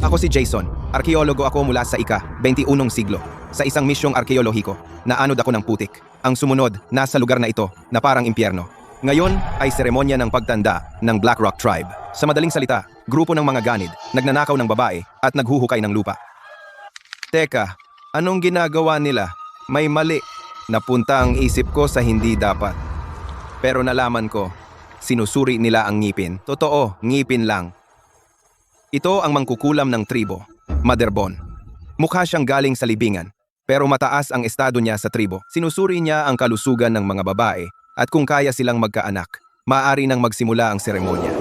Ako si Jason. Arkeologo ako mula sa ika-21 siglo. Sa isang misyong arkeolohiko, naanod ako ng putik. Ang sumunod, nasa lugar na ito, na parang impyerno. Ngayon ay seremonya ng pagtanda ng Black Rock Tribe. Sa madaling salita, grupo ng mga ganid, nagnanakaw ng babae at naghuhukay ng lupa. Teka, anong ginagawa nila? May mali. Napunta ang isip ko sa hindi dapat. Pero nalaman ko, sinusuri nila ang ngipin. Totoo, ngipin lang. Ito ang mangkukulam ng tribo, Maderbon. Mukha siyang galing sa libingan, pero mataas ang estado niya sa tribo. Sinusuri niya ang kalusugan ng mga babae at kung kaya silang magkaanak, maaari nang magsimula ang seremonya.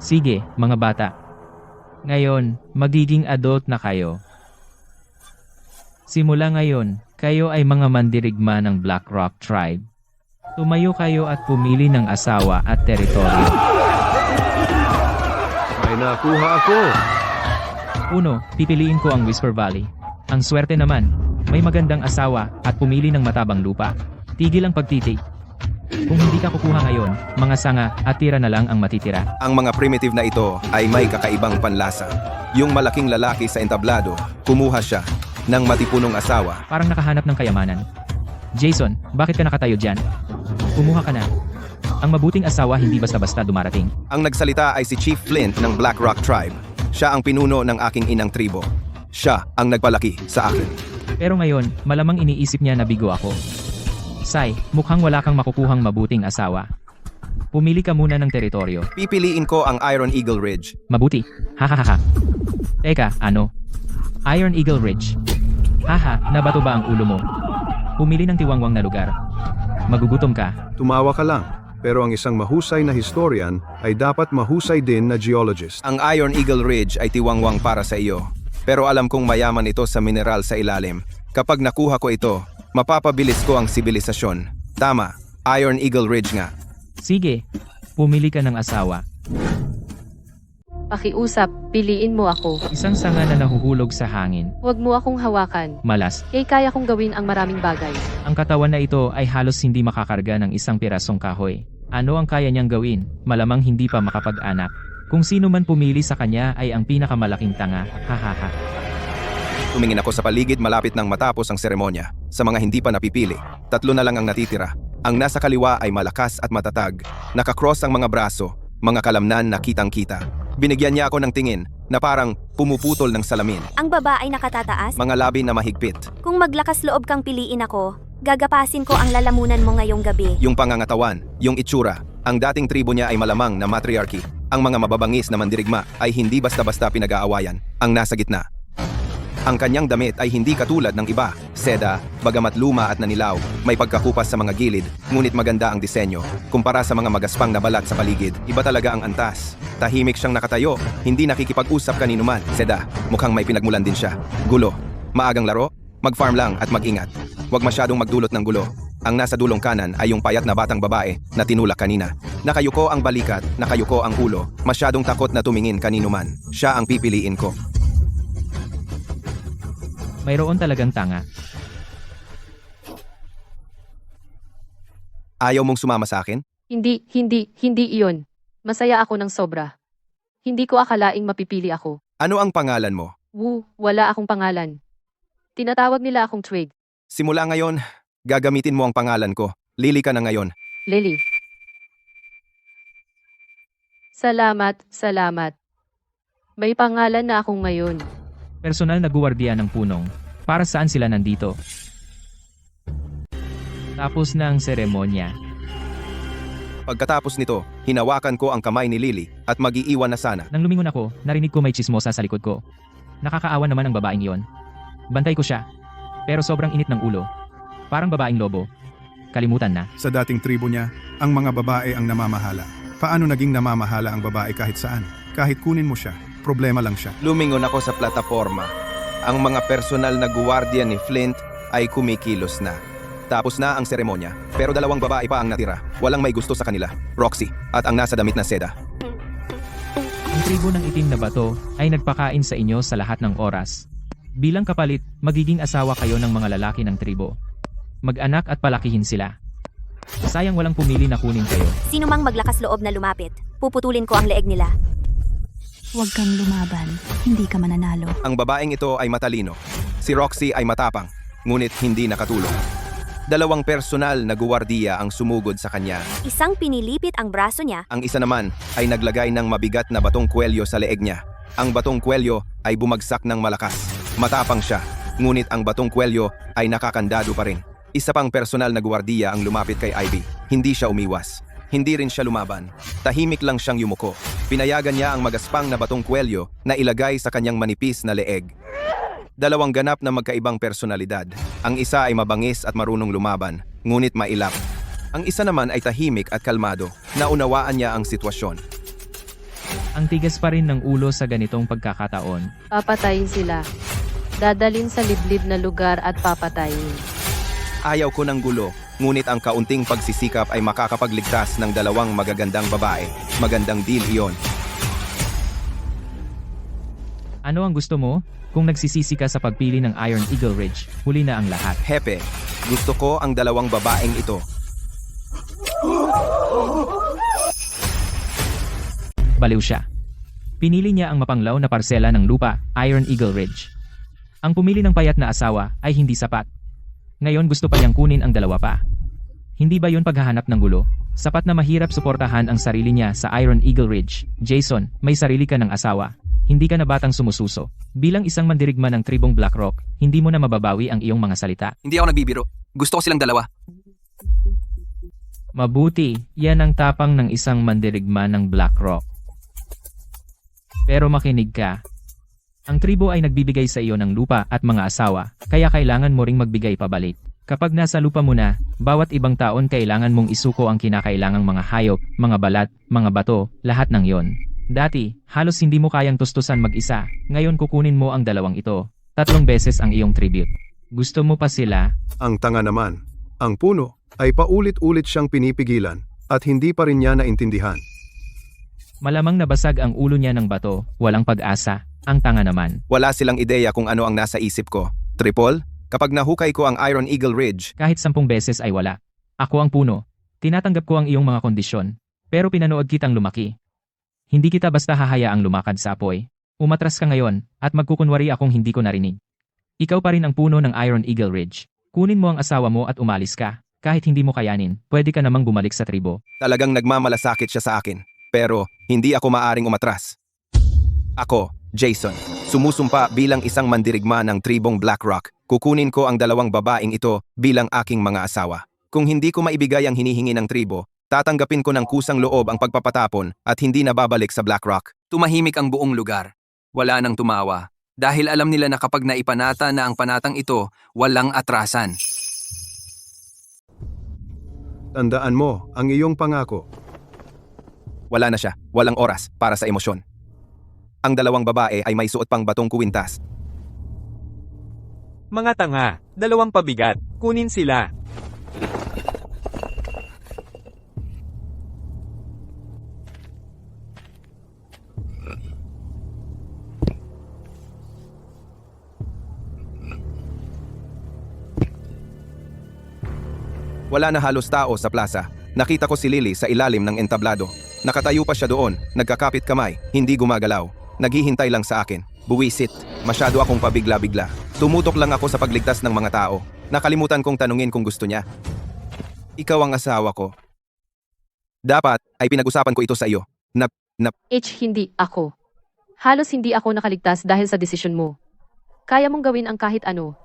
Sige, mga bata. Ngayon, magiging adult na kayo. Simula ngayon, kayo ay mga mandirigma ng Black Rock Tribe. Tumayo kayo at pumili ng asawa at teritoryo. May nakuha ako. Uno, pipiliin ko ang Whisper Valley. Ang swerte naman, may magandang asawa at pumili ng matabang lupa. Tigil ang pagtitig. Kung hindi ka kukuha ngayon, mga sanga at tira na lang ang matitira. Ang mga primitive na ito ay may kakaibang panlasa. Yung malaking lalaki sa entablado, kumuha siya ng matipunong asawa. Parang nakahanap ng kayamanan. Jason, bakit ka nakatayo dyan? Kumuha ka na. Ang mabuting asawa hindi basta-basta dumarating. Ang nagsalita ay si Chief Flint ng Black Rock Tribe. Siya ang pinuno ng aking inang tribo. Siya ang nagpalaki sa akin. Pero ngayon, malamang iniisip niya na bigo ako. Sai, mukhang wala kang makukuhang mabuting asawa. Pumili ka muna ng teritoryo. Pipiliin ko ang Iron Eagle Ridge. Mabuti. Hahaha. Teka, ano? Iron Eagle Ridge. Haha, nabato ba ang ulo mo? Pumili ng tiwangwang na lugar. Magugutom ka. Tumawa ka lang. Pero ang isang mahusay na historian ay dapat mahusay din na geologist. Ang Iron Eagle Ridge ay tiwangwang para sa iyo. Pero alam kong mayaman ito sa mineral sa ilalim. Kapag nakuha ko ito, mapapabilis ko ang sibilisasyon. Tama, Iron Eagle Ridge nga. Sige, pumili ka ng asawa. Pakiusap, piliin mo ako. Isang sanga na nahuhulog sa hangin. Huwag mo akong hawakan. Malas. Kaya kong gawin ang maraming bagay. Ang katawan na ito ay halos hindi makakarga ng isang pirasong kahoy. Ano ang kaya niyang gawin? Malamang hindi pa makapag-anak. Kung sino man pumili sa kanya ay ang pinakamalaking tanga. Hahaha. Tumingin ako sa paligid malapit nang matapos ang seremonya. Sa mga hindi pa napipili, 3 na lang ang natitira. Ang nasa kaliwa ay malakas at matatag. Nakakross ang mga braso, mga kalamnan na kitang-kita. Binigyan niya ako ng tingin na parang pumuputol ng salamin. Ang baba ay nakatataas? Mga labi na mahigpit. Kung maglakas loob kang piliin ako, gagapasin ko ang lalamunan mo ngayong gabi. Yung pangangatawan, yung itsura. Ang dating tribo niya ay malamang na matriarchy. Ang mga mababangis na mandirigma ay hindi basta-basta pinag-aawayan. Ang nasa gitna. Ang kanyang damit ay hindi katulad ng iba. Seda, bagamat luma at nanilaw, may pagkakupas sa mga gilid, ngunit maganda ang disenyo. Kumpara sa mga magaspang na balat sa paligid, iba talaga ang antas. Tahimik siyang nakatayo, hindi nakikipag-usap kanino man. Seda, mukhang may pinagmulan din siya. Gulo. Maagang laro? Mag-farm lang at mag-ingat. Huwag masyadong magdulot ng gulo. Ang nasa dulong kanan ay yung payat na batang babae na tinulak kanina. Nakayuko ang balikat, nakayuko ang ulo. Masyadong takot na tumingin kanino man. Siya ang pipiliin ko. Mayroon talagang tanga. Ayaw mong sumama sa akin? Hindi iyon. Masaya ako ng sobra. Hindi ko akalaing mapipili ako. Ano ang pangalan mo? Wala akong pangalan. Tinatawag nila akong Twig. Simula ngayon, gagamitin mo ang pangalan ko. Lily ka na ngayon. Lily. Salamat. May pangalan na akong ngayon. Personal na guwardiya ng punong. Para saan sila nandito? Tapos na ang seremonya. Pagkatapos nito, hinawakan ko ang kamay ni Lily at mag-iiwan na sana. Nang lumingon ako, narinig ko may chismosa sa likod ko. Nakakaawa naman ang babaeng iyon. Bantay ko siya. Pero sobrang init ng ulo. Parang babaeng lobo. Kalimutan na. Sa dating tribo niya, ang mga babae ang namamahala. Paano naging namamahala ang babae kahit saan? Kahit kunin mo siya, problema lang siya. Lumingon ako sa plataforma. Ang mga personal na guwardiya ni Flint ay kumikilos na. Tapos na ang seremonya, pero 2 babae pa ang natira. Walang may gusto sa kanila, Roxy, at ang nasa damit na seda. Ang tribo ng itim na bato ay nagpakain sa inyo sa lahat ng oras. Bilang kapalit, magiging asawa kayo ng mga lalaki ng tribo. Mag-anak at palakihin sila. Sayang walang pumili na kunin kayo. Sino mang maglakas loob na lumapit, puputulin ko ang leeg nila. Huwag kang lumaban. Hindi ka mananalo. Ang babaeng ito ay matalino. Si Roxy ay matapang, ngunit hindi nakatulong. Dalawang personal na guwardiya ang sumugod sa kanya. Isang pinilipit ang braso niya. Ang isa naman ay naglagay ng mabigat na batong kwelyo sa leeg niya. Ang batong kwelyo ay bumagsak ng malakas. Matapang siya, ngunit ang batong kwelyo ay nakakandado pa rin. Isa pang personal na guwardiya ang lumapit kay Ivy. Hindi siya umiwas. Hindi rin siya lumaban. Tahimik lang siyang yumuko. Pinayagan niya ang magaspang na batong kwelyo na ilagay sa kanyang manipis na leeg. Dalawang ganap na magkaibang personalidad. Ang isa ay mabangis at marunong lumaban, ngunit mailap. Ang isa naman ay tahimik at kalmado. Naunawaan niya ang sitwasyon. Ang tigas pa rin ng ulo sa ganitong pagkakataon. Papatayin sila. Dadalin sa liblib na lugar at papatayin. Ayaw ko ng gulo, ngunit ang kaunting pagsisikap ay makakapagligtas ng dalawang magagandang babae. Magandang deal iyon. Ano ang gusto mo? Kung nagsisisi ka sa pagpili ng Iron Eagle Ridge, huli na ang lahat. Hepe, gusto ko ang dalawang babaeng ito. Baliw siya. Pinili niya ang mapanglaw na parsela ng lupa, Iron Eagle Ridge. Ang pumili ng payat na asawa ay hindi sapat. Ngayon gusto pa niyang kunin ang dalawa pa. Hindi ba yon paghahanap ng gulo? Sapat na mahirap suportahan ang sarili niya sa Iron Eagle Ridge. Jason, may sarili ka ng asawa. Hindi ka na batang sumususo. Bilang isang mandirigma ng tribong Blackrock, hindi mo na mababawi ang iyong mga salita. Hindi ako nagbibiro. Gusto ko silang dalawa. Mabuti, yan ang tapang ng isang mandirigma ng Blackrock. Pero makinig ka. Ang tribo ay nagbibigay sa iyo ng lupa at mga asawa, kaya kailangan mo ring magbigay pabalik. Kapag nasa lupa mo na, bawat ibang taon kailangan mong isuko ang kinakailangang mga hayop, mga balat, mga bato, lahat ng yon. Dati, halos hindi mo kayang tustusan mag-isa, ngayon kukunin mo ang dalawang ito. 3 beses ang iyong tribute. Gusto mo pa sila? Ang tanga naman. Ang puno ay paulit-ulit siyang pinipigilan at hindi pa rin niya naintindihan. Malamang nabasag ang ulo niya ng bato, walang pag-asa, ang tanga naman. Wala silang ideya kung ano ang nasa isip ko. Triple, kapag nahukay ko ang Iron Eagle Ridge, Kahit 10 beses ay wala. Ako ang puno. Tinatanggap ko ang iyong mga kondisyon. Pero pinanood kitang lumaki. Hindi kita basta hahayaang lumakad sa apoy. Umatras ka ngayon, at magkukunwari akong hindi ko narinig. Ikaw pa rin ang puno ng Iron Eagle Ridge. Kunin mo ang asawa mo at umalis ka. Kahit hindi mo kayanin, pwede ka namang bumalik sa tribo. talagang nagmamalasakit siya sa akin. Pero, hindi ako maaring umatras. Ako, Jason, sumusumpa bilang isang mandirigma ng tribong Blackrock. Kukunin ko ang dalawang babaeng ito bilang aking mga asawa. Kung hindi ko maibigay ang hinihingi ng tribo, tatanggapin ko ng kusang loob ang pagpapatapon at hindi na babalik sa Blackrock. Tumahimik ang buong lugar. Wala nang tumawa. Dahil alam nila na kapag naipanata na ang panatang ito, walang atrasan. Tandaan mo ang iyong pangako. Wala na siya, walang oras para sa emosyon. Ang dalawang babae ay may suot pang batong kuwintas. Mga tanga, 2 pabigat, kunin sila. Wala na halos tao sa plaza. Nakita ko si Lily sa ilalim ng entablado. Nakatayo pa siya doon, nagkakapit kamay, hindi gumagalaw. Naghihintay lang sa akin. Buwisit. Masyado akong pabigla-bigla. Tumutok lang ako sa pagligtas ng mga tao. Nakalimutan kong tanungin kung gusto niya. Ikaw ang asawa ko. Dapat ay pinag-usapan ko ito sa iyo. Hindi ako. Halos hindi ako nakaligtas dahil sa desisyon mo. Kaya mong gawin ang kahit ano.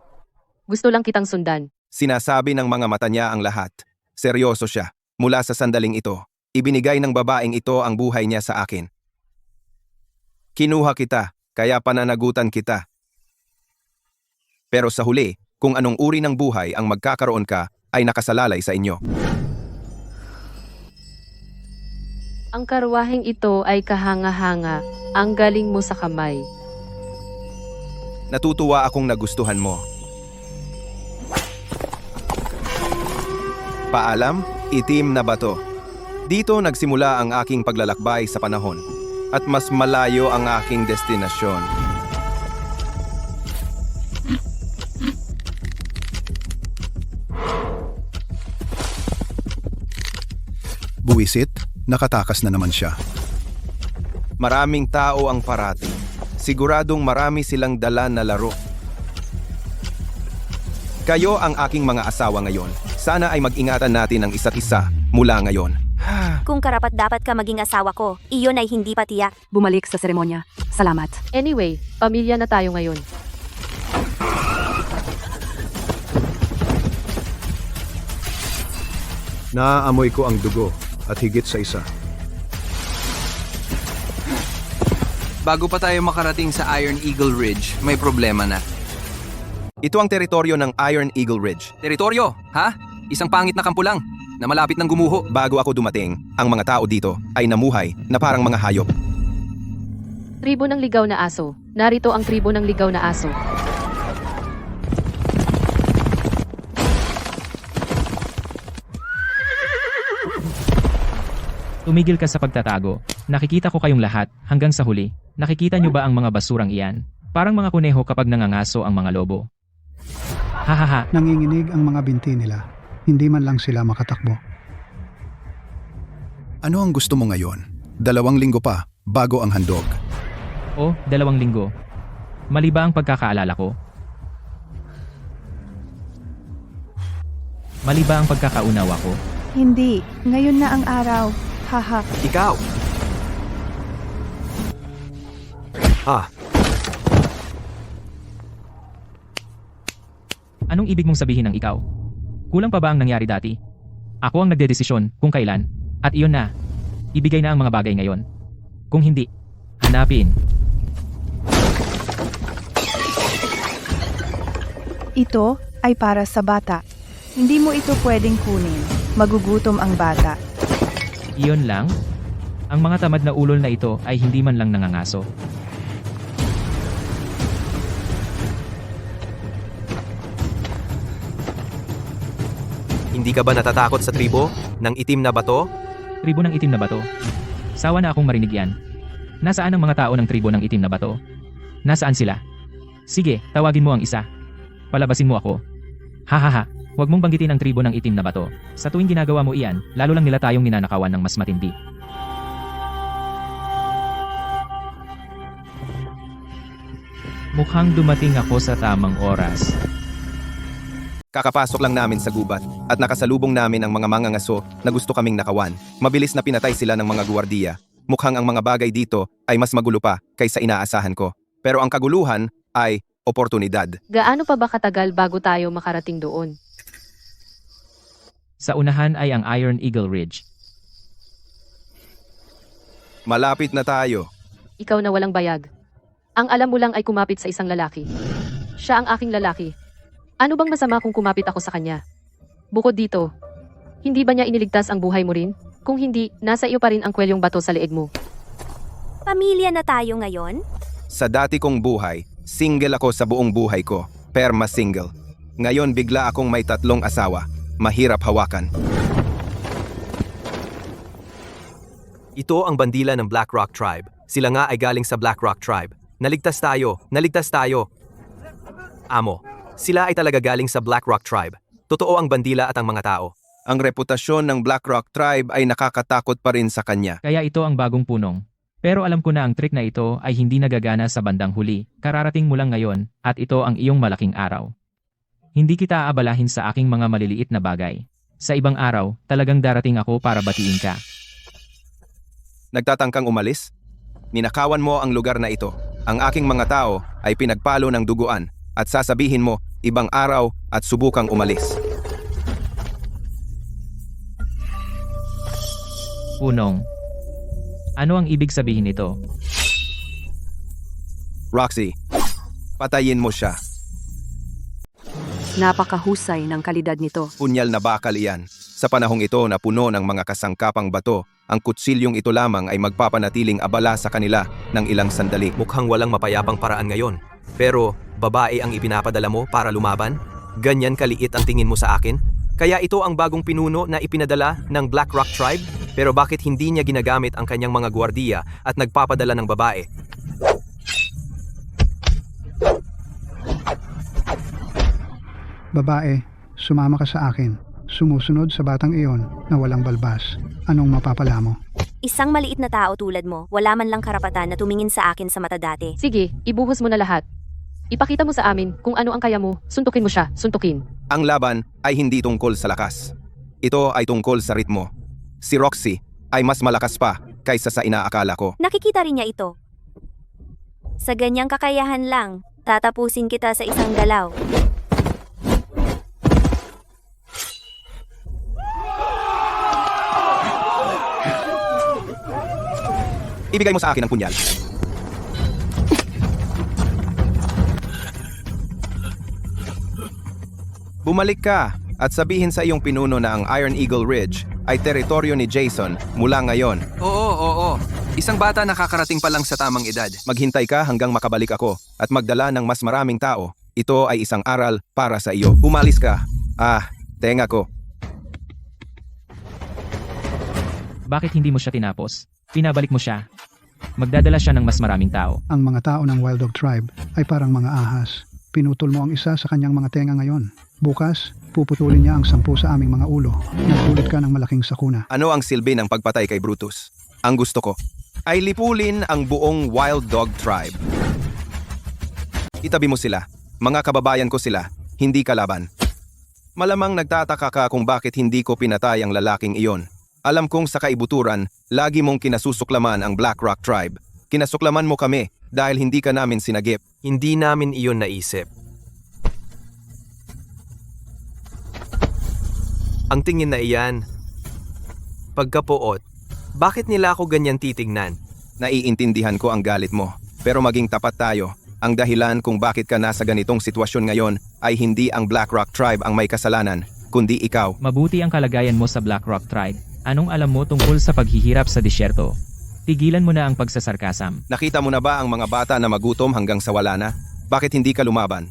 Gusto lang kitang sundan. Sinasabi ng mga mata niya ang lahat. Seryoso siya. Mula sa sandaling ito, ibinigay ng babaeng ito ang buhay niya sa akin. Kinuha kita, kaya pananagutan kita. Pero sa huli, kung anong uri ng buhay ang magkakaroon ka, ay nakasalalay sa inyo. Ang karwaheng ito ay kahanga-hanga. Ang galing mo sa kamay. Natutuwa akong nagustuhan mo. Paalam, itim na bato. Dito nagsimula ang aking paglalakbay sa panahon. At mas malayo ang aking destinasyon. Buwisit, nakatakas na naman siya. Maraming tao ang parating. Siguradong marami silang dala na laro. Kayo ang aking mga asawa ngayon. Sana ay mag-ingatan natin ang isa't isa mula ngayon. Kung karapat-dapat ka maging asawa ko, iyon ay hindi pa tiyak. Bumalik sa seremonya. Salamat. Anyway, pamilya na tayo ngayon. Naaamoy ko ang dugo at higit sa isa. Bago pa tayo makarating sa Iron Eagle Ridge, may problema na. Ito ang teritoryo ng Iron Eagle Ridge. Teritoryo, ha? Isang pangit na kampo lang na malapit ng gumuho. Bago ako dumating, ang mga tao dito ay namuhay na parang mga hayop. Tribo ng ligaw na aso. Narito ang tribo ng ligaw na aso. Tumigil ka sa pagtatago. Nakikita ko kayong lahat hanggang sa huli. Nakikita nyo ba ang mga basurang iyan? Parang mga kuneho kapag nangangaso ang mga lobo. Hahaha, Nanginginig ang mga binti nila. Hindi man lang sila makatakbo. Ano ang gusto mo ngayon? 2 linggo pa, bago ang handog. o 2 linggo. Mali ba ang pagkakaalala ko? Mali ba ang pagkakaunawa ko? Hindi. Ngayon na ang araw. Haha. Ikaw! Anong ibig mong sabihin ng ikaw? Kulang pa ba ang nangyari dati? Ako ang nagdedesisyon kung kailan. At iyon na. Ibigay na ang mga bagay ngayon. Kung hindi, hanapin. Ito ay para sa bata. Hindi mo ito pwedeng kunin. Magugutom ang bata. Iyon lang? Ang mga tamad na ulol na ito ay hindi man lang nangangaso. Hindi ka ba natatakot sa tribo ng itim na bato? Tribo ng itim na bato. Sawa na akong marinig yan. Nasaan ang mga tao ng tribo ng itim na bato? Nasaan sila? Sige, tawagin mo ang isa. Palabasin mo ako. Hahaha, huwag mong banggitin ang tribo ng itim na bato. Sa tuwing ginagawa mo iyan, lalo lang nila tayong ninanakawan ng mas matindi. Mukhang dumating ako sa tamang oras. Kakapasok lang namin sa gubat at nakasalubong namin ang mga mangangaso na gusto kaming nakawan. Mabilis na pinatay sila ng mga guwardiya. Mukhang ang mga bagay dito ay mas magulo pa kaysa inaasahan ko. Pero ang kaguluhan ay oportunidad. Gaano pa ba katagal bago tayo makarating doon? Sa unahan ay ang Iron Eagle Ridge. Malapit na tayo. Ikaw na walang bayag. Ang alam mo lang ay kumapit sa isang lalaki. Siya ang aking lalaki. Ano bang masama kung kumapit ako sa kanya? Bukod dito, hindi ba niya iniligtas ang buhay mo rin? Kung hindi, nasa iyo pa rin ang kwelyong bato sa leeg mo. Pamilya na tayo ngayon? Sa dati kong buhay, single ako sa buong buhay ko. Perma single. Ngayon bigla akong may 3 asawa. Mahirap hawakan. Ito ang bandila ng Black Rock Tribe. Sila nga ay galing sa Black Rock Tribe. Naligtas tayo! Naligtas tayo! Amo, sila ay talaga galing sa Black Rock Tribe. Totoo ang bandila at ang mga tao. Ang reputasyon ng Black Rock Tribe ay nakakatakot pa rin sa kanya. Kaya ito ang bagong punong. Pero alam ko na ang trick na ito ay hindi nagagana sa bandang huli. Kararating mo lang ngayon at ito ang iyong malaking araw. Hindi kita aabalahin sa aking mga maliliit na bagay. Sa ibang araw, talagang darating ako para batiin ka. Nagtatangkang umalis? Ninakawan mo ang lugar na ito. Ang aking mga tao ay pinagpalo ng duguan at sasabihin mo ibang araw at subukang umalis. Punong. Ano ang ibig sabihin nito? Roxy, patayin mo siya. Napakahusay ng kalidad nito. Punyal na bakal iyan. Sa panahong ito na puno ng mga kasangkapang bato, ang kutsilyong ito lamang ay magpapanatiling abala sa kanila ng ilang sandali. Mukhang walang mapayapang paraan ngayon. Pero, babae ang ipinapadala mo para lumaban? Ganyan kaliit ang tingin mo sa akin? Kaya ito ang bagong pinuno na ipinadala ng Black Rock Tribe? Pero bakit hindi niya ginagamit ang kanyang mga gwardiya at nagpapadala ng babae? Babae, sumama ka sa akin. Sumusunod sa batang iyon na walang balbas. Anong mapapala mo? Isang maliit na tao tulad mo, wala man lang karapatan na tumingin sa akin sa mata dati. Sige, ibuhos mo na lahat. Ipakita mo sa amin kung ano ang kaya mo, suntukin mo siya, suntukin. Ang laban ay hindi tungkol sa lakas. Ito ay tungkol sa ritmo. Si Roxy ay mas malakas pa kaysa sa inaakala ko. Nakikita rin niya ito. Sa ganyang kakayahan lang, tatapusin kita sa isang galaw. Ibigay mo sa akin ang punyal. Bumalik ka at sabihin sa iyong pinuno na ang Iron Eagle Ridge ay teritoryo ni Jason mula ngayon. Oo. Isang bata nakakarating pa lang sa tamang edad. Maghintay ka hanggang makabalik ako at magdala ng mas maraming tao. Ito ay isang aral para sa iyo. Umalis ka. Tenga ko. Bakit hindi mo siya tinapos? Pinabalik mo siya. Magdadala siya ng mas maraming tao. Ang mga tao ng Wild Dog Tribe ay parang mga ahas. Pinutol mo ang isa sa kanyang mga tenga ngayon. Bukas, puputulin niya ang 10 sa aming mga ulo. Nagdulot ka ng malaking sakuna. Ano ang silbi ng pagpatay kay Brutus? Ang gusto ko ay lipulin ang buong Wild Dog Tribe. Itabi mo sila. Mga kababayan ko sila, hindi kalaban. Malamang nagtataka ka kung bakit hindi ko pinatay ang lalaking iyon. Alam kong sa kaibuturan, lagi mong kinasusuklaman ang Black Rock Tribe. Kinasuklaman mo kami dahil hindi ka namin sinagip. Hindi namin iyon naisip. Ang tingin na iyan, pagkapuot, bakit nila ako ganyan titignan? Naiintindihan ko ang galit mo, pero maging tapat tayo. Ang dahilan kung bakit ka nasa ganitong sitwasyon ngayon ay hindi ang Black Rock Tribe ang may kasalanan, kundi ikaw. Mabuti ang kalagayan mo sa Black Rock Tribe. Anong alam mo tungkol sa paghihirap sa disyerto? Tigilan mo na ang pagsasarkasam. Nakita mo na ba ang mga bata na magutom hanggang sa wala na? Bakit hindi ka lumaban?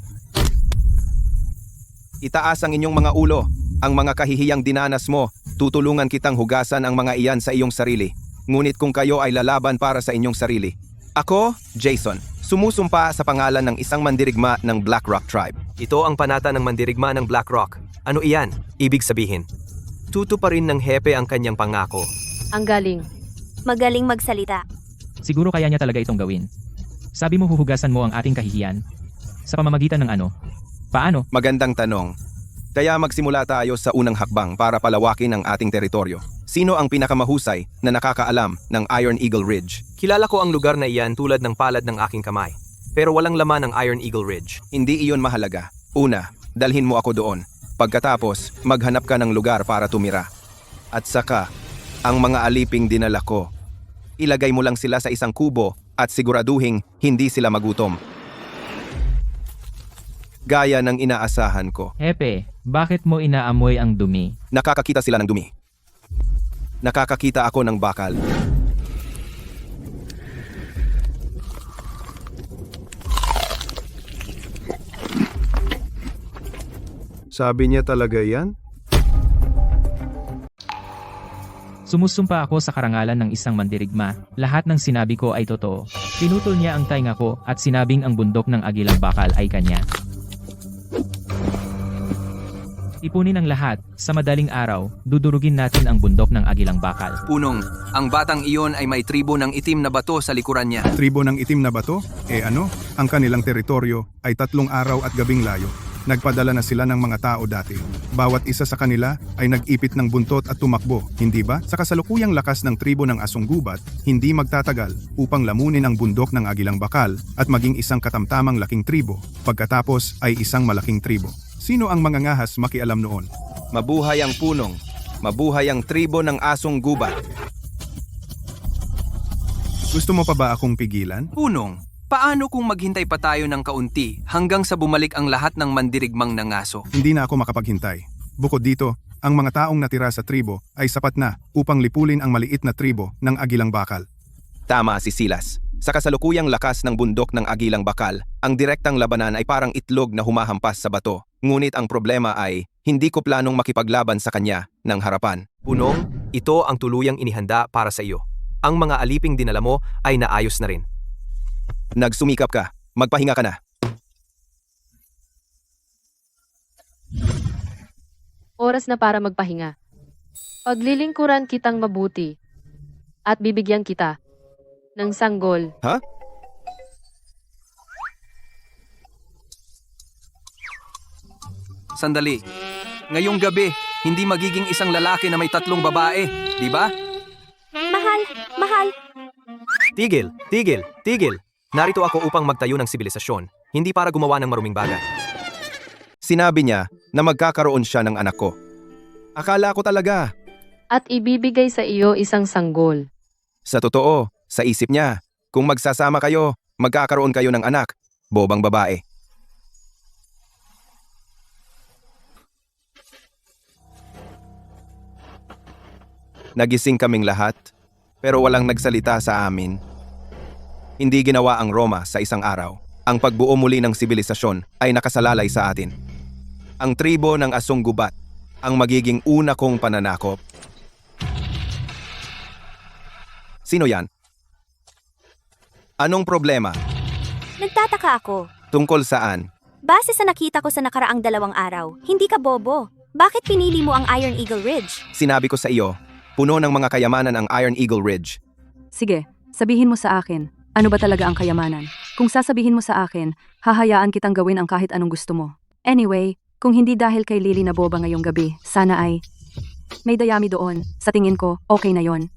Itaas ang inyong mga ulo. Ang mga kahihiyang dinanas mo, tutulungan kitang hugasan ang mga iyan sa iyong sarili. Ngunit kung kayo ay lalaban para sa inyong sarili. Ako, Jason, sumusumpa sa pangalan ng isang mandirigma ng Black Rock Tribe. Ito ang panata ng mandirigma ng Black Rock. Ano iyan? Ibig sabihin, tutuparin ng hepe ang kanyang pangako. Ang galing. Magaling magsalita. Siguro kaya niya talaga itong gawin. Sabi mo huhugasan mo ang ating kahihiyan? Sa pamamagitan ng ano? Paano? Magandang tanong. Kaya magsimula tayo sa unang hakbang para palawakin ang ating teritoryo. Sino ang pinakamahusay na nakakaalam ng Iron Eagle Ridge? Kilala ko ang lugar na iyan tulad ng palad ng aking kamay. Pero walang laman ang Iron Eagle Ridge. Hindi iyon mahalaga. Una, dalhin mo ako doon. Pagkatapos, maghanap ka ng lugar para tumira. At saka, ang mga aliping dinala ko. Ilagay mo lang sila sa isang kubo at siguraduhing hindi sila magutom. Gaya ng inaasahan ko. Hepe, bakit mo inaamoy ang dumi? Nakakakita sila ng dumi. Nakakakita ako ng bakal. Sabi niya talaga yan? Sumusumpa ako sa karangalan ng isang mandirigma. Lahat ng sinabi ko ay totoo. Pinutol niya ang tainga ko at sinabing ang bundok ng agilang bakal ay kanya. Ipunin ang lahat, sa madaling araw, dudurugin natin ang bundok ng agilang bakal. Punong, ang batang iyon ay may tribo ng itim na bato sa likuran niya. Tribo ng itim na bato? Ang kanilang teritoryo ay 3 araw at gabing layo. Nagpadala na sila ng mga tao dati. Bawat isa sa kanila ay nag-ipit ng buntot at tumakbo, hindi ba? Sa kasalukuyang lakas ng tribo ng asong gubat, hindi magtatagal upang lamunin ang bundok ng agilang bakal at maging isang katamtamang laking tribo. Pagkatapos ay isang malaking tribo. Sino ang mangangahas makialam noon? Mabuhay ang punong. Mabuhay ang tribo ng asong gubat. Gusto mo pa ba akong pigilan? Punong, paano kung maghintay pa tayo ng kaunti hanggang sa bumalik ang lahat ng mandirigmang nangaso? Hindi na ako makapaghintay. Bukod dito, ang mga taong natira sa tribo ay sapat na upang lipulin ang maliit na tribo ng agilang bakal. Tama si Silas. Sa kasalukuyang lakas ng bundok ng agilang bakal, ang direktang labanan ay parang itlog na humahampas sa bato. Ngunit ang problema ay, hindi ko planong makipaglaban sa kanya ng harapan. Punong, ito ang tuluyang inihanda para sa iyo. Ang mga aliping dinala mo ay naayos na rin. Nagsumikap ka. Magpahinga ka na. Oras na para magpahinga. Paglilingkuran kitang mabuti. At bibigyan kita ng sanggol. Ha? Sandali. Ngayong gabi, hindi magiging isang lalaki na may 3 babae, di ba? Mahal, mahal. Tigil, tigil, tigil. Narito ako upang magtayo ng sibilisasyon, hindi para gumawa ng maruming bagay. Sinabi niya na magkakaroon siya ng anak ko. Akala ko talaga. At ibibigay sa iyo isang sanggol. Sa totoo, sa isip niya, kung magsasama kayo, magkakaroon kayo ng anak, bobang babae. Nagising kaming lahat, pero walang nagsalita sa amin. Hindi ginawa ang Roma sa isang araw. Ang pagbuo muli ng sibilisasyon ay nakasalalay sa atin. Ang tribo ng Asong Gubat ang magiging una kong pananakop. Sino yan? Anong problema? Nagtataka ako. Tungkol saan? Base sa nakita ko sa nakaraang 2 araw, hindi ka bobo. Bakit pinili mo ang Iron Eagle Ridge? Sinabi ko sa iyo, puno ng mga kayamanan ang Iron Eagle Ridge. Sige, sabihin mo sa akin, ano ba talaga ang kayamanan? Kung sasabihin mo sa akin, hahayaan kitang gawin ang kahit anong gusto mo. Anyway, kung hindi dahil kay Lily na boba ngayong gabi, sana ay may dayami doon. Sa tingin ko, okay na yon.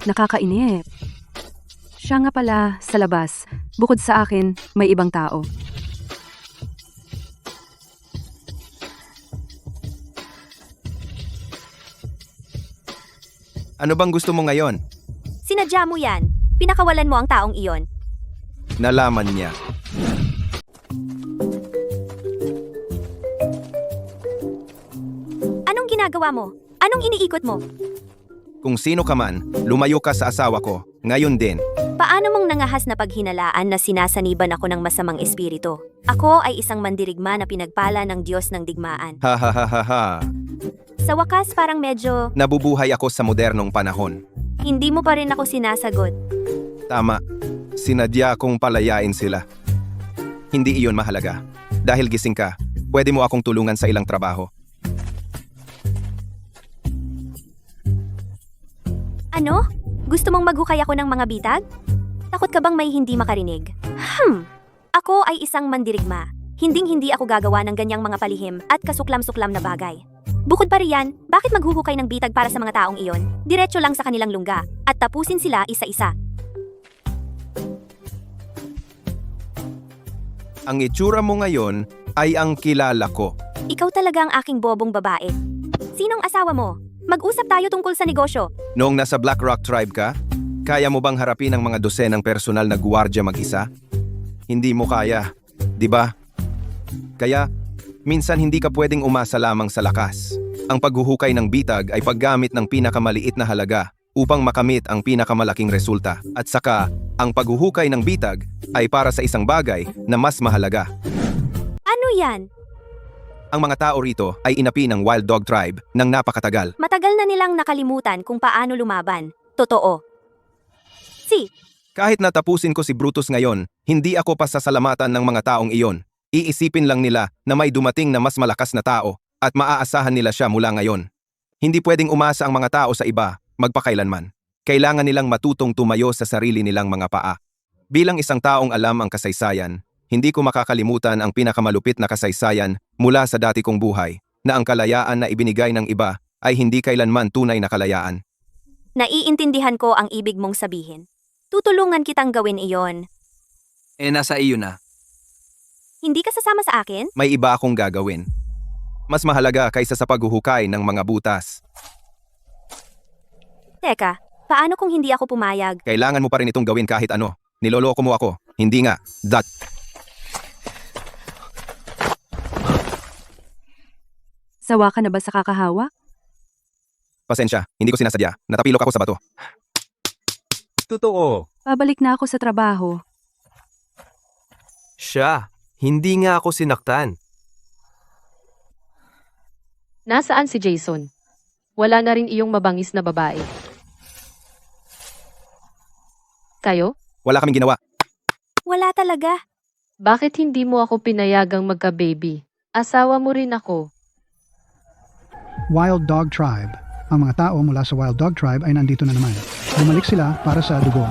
Nakakainip. Siya nga pala, sa labas. Bukod sa akin, may ibang tao. Ano bang gusto mo ngayon? Sinadya mo yan. Pinakawalan mo ang taong iyon. Nalaman niya. Anong ginagawa mo? Anong iniikot mo? Kung sino ka man, lumayo ka sa asawa ko, ngayon din. Paano mong nangahas na paghinalaan na sinasaniban ako ng masamang espiritu? Ako ay isang mandirigma na pinagpala ng Diyos ng digmaan. Ha ha ha ha ha. Sa wakas parang medyo, Nabubuhay ako sa modernong panahon. hindi mo pa rin ako sinasagot. Tama. Sinadya kong palayain sila. Hindi iyon mahalaga. Dahil gising ka, pwede mo akong tulungan sa ilang trabaho. Ano? Gusto mong maghukay ako ng mga bitag? Takot ka bang may hindi makarinig? Ako ay isang mandirigma. Hinding-hindi ako gagawa ng ganyang mga palihim at kasuklam-suklam na bagay. Bukod pa riyan, bakit maghuhukay ng bitag para sa mga taong iyon? Diretso lang sa kanilang lungga at tapusin sila isa-isa. Ang itsura mo ngayon ay ang kilala ko. Ikaw talaga ang aking bobong babae. Sinong asawa mo? Mag-usap tayo tungkol sa negosyo. Noong nasa Black Rock Tribe ka, kaya mo bang harapin ang mga dosenang personal na guwardiya mag-isa? Hindi mo kaya, di ba? Kaya, minsan hindi ka pwedeng umasa lamang sa lakas. Ang paghuhukay ng bitag ay paggamit ng pinakamaliit na halaga upang makamit ang pinakamalaking resulta. At saka, ang paghuhukay ng bitag ay para sa isang bagay na mas mahalaga. Ano yan? Ang mga tao rito ay inapi ng Wild Dog Tribe ng napakatagal. Matagal na nilang nakalimutan kung paano lumaban. Totoo. Kahit natapusin ko si Brutus ngayon, hindi ako pasasalamatan ng mga taong iyon. Iisipin lang nila na may dumating na mas malakas na tao at maaasahan nila siya mula ngayon. Hindi pwedeng umasa ang mga tao sa iba, magpakailanman. Kailangan nilang matutong tumayo sa sarili nilang mga paa. Bilang isang taong alam ang kasaysayan, hindi ko makakalimutan ang pinakamalupit na kasaysayan mula sa dati kong buhay, na ang kalayaan na ibinigay ng iba ay hindi kailanman tunay na kalayaan. Naiintindihan ko ang ibig mong sabihin. Tutulungan kitang gawin iyon. Nasa iyo na. Hindi ka sasama sa akin? May iba akong gagawin. Mas mahalaga kaysa sa paghuhukay ng mga butas. Teka, paano kung hindi ako pumayag? Kailangan mo pa rin itong gawin kahit ano. Niloloko mo ako. Hindi nga. Sawa ka na ba sa kakahawa? Pasensya, hindi ko sinasadya. Natapilok ako sa bato. Totoo. Pabalik na ako sa trabaho. Siya, hindi nga ako sinaktan. Nasaan si Jason? Wala na rin iyong mabangis na babae. Kayo? Wala kaming ginawa. Wala talaga. Bakit hindi mo ako pinayagang magka-baby? Asawa mo rin ako. Wild Dog Tribe, Ang mga tao mula sa Wild Dog Tribe ay nandito na naman. Bumalik sila para sa dugo.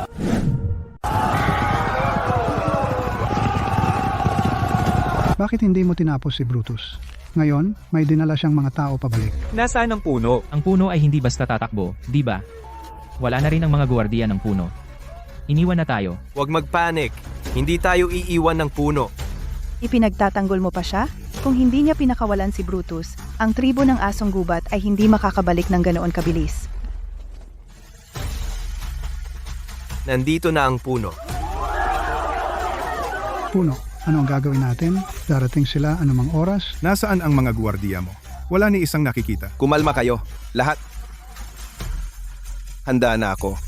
Bakit hindi mo tinapos si Brutus? Ngayon, may dinala siyang mga tao pabalik. Nasaan ang puno? Ang puno ay hindi basta tatakbo, di ba? Wala na rin ang mga gwardiya ng puno. Iniwan na tayo. Huwag magpanik. Hindi tayo iiwan ng puno. Ipinagtatanggol mo pa siya? Kung hindi niya pinakawalan si Brutus, ang tribo ng asong gubat ay hindi makakabalik ng ganoon kabilis. Nandito na ang puno. Puno, ano ang gagawin natin? Darating sila anumang oras? Nasaan ang mga gwardiya mo? Wala ni isang nakikita. Kumalma kayo. Lahat. Handa na ako.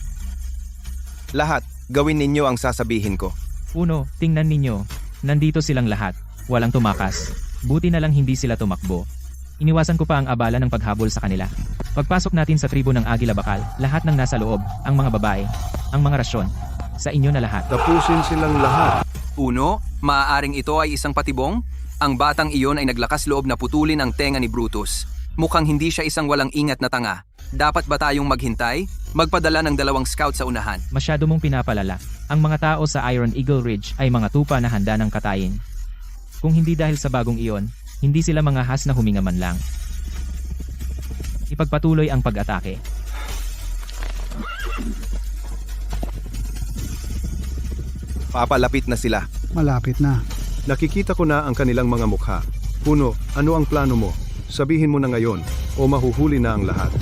Lahat, gawin ninyo ang sasabihin ko. Puno, tingnan ninyo. Nandito silang lahat. Walang tumakas. Buti na lang hindi sila tumakbo. Iniwasan ko pa ang abala ng paghabol sa kanila. Pagpasok natin sa tribo ng Agila Bakal, lahat ng nasa loob, ang mga babae, ang mga rasyon, sa inyo na lahat. Tapusin silang lahat. Uno, maaaring ito ay isang patibong? Ang batang iyon ay naglakas loob na putulin ang tenga ni Brutus. Mukhang hindi siya isang walang ingat na tanga. Dapat ba tayong maghintay? Magpadala ng 2 scout sa unahan. Masyado mong pinapalala. Ang mga tao sa Iron Eagle Ridge ay mga tupa na handa ng katayin. Kung hindi dahil sa bagong iyon, hindi sila mga has na huminga man lang. Ipagpatuloy ang pag-atake. Papalapit na sila. Malapit na. Nakikita ko na ang kanilang mga mukha. Puno, ano ang plano mo? Sabihin mo na ngayon o mahuhuli na ang lahat.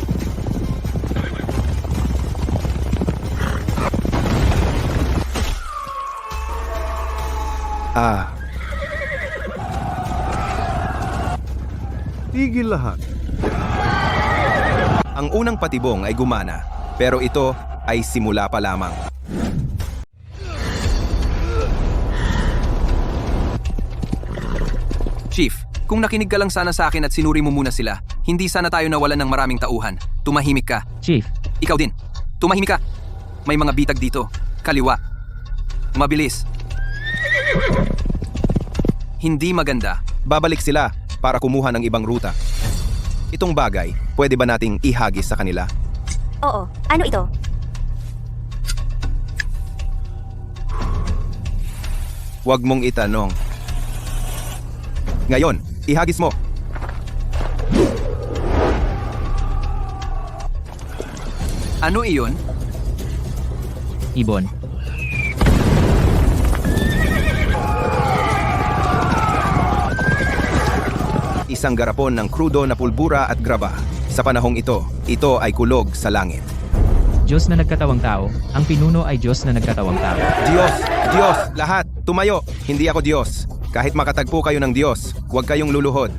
Tigil lahat. Ang unang patibong ay gumana, pero ito ay simula pa lamang. Chief, kung nakinig ka lang sana sa akin at sinuri mo muna sila, hindi sana tayo nawalan ng maraming tauhan. Tumahimik ka. Chief, Ikaw din. Tumahimik ka. May mga bitag dito. Kaliwa. Mabilis. Hindi maganda. Babalik sila para kumuha ng ibang ruta. Itong bagay, pwede ba nating ihagis sa kanila? Oo, ano ito? Huwag mong itanong. Ngayon, ihagis mo. Ano iyon? ibon. Isang garapon ng krudo na pulbura at graba. Sa panahong ito ay kulog sa langit. Diyos na nagkatawang tao, ang pinuno ay Diyos na nagkatawang tao. Diyos! Diyos! Lahat! Tumayo! Hindi ako Diyos. Kahit makatagpo kayo ng Diyos, huwag kayong luluhod.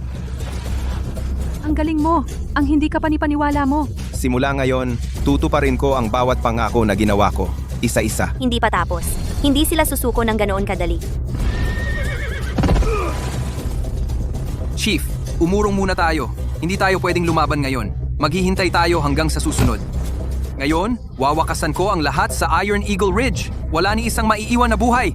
Ang galing mo! Ang hindi ka panipaniwala mo! Simula ngayon, tutuparin ko ang bawat pangako na ginawa ko. Isa-isa. Hindi pa tapos. Hindi sila susuko ng ganoon kadali. Chief, umurong muna tayo. Hindi tayo pwedeng lumaban ngayon. Maghihintay tayo hanggang sa susunod. Ngayon, wawakasan ko ang lahat sa Iron Eagle Ridge. Wala ni isang maiiwan na buhay.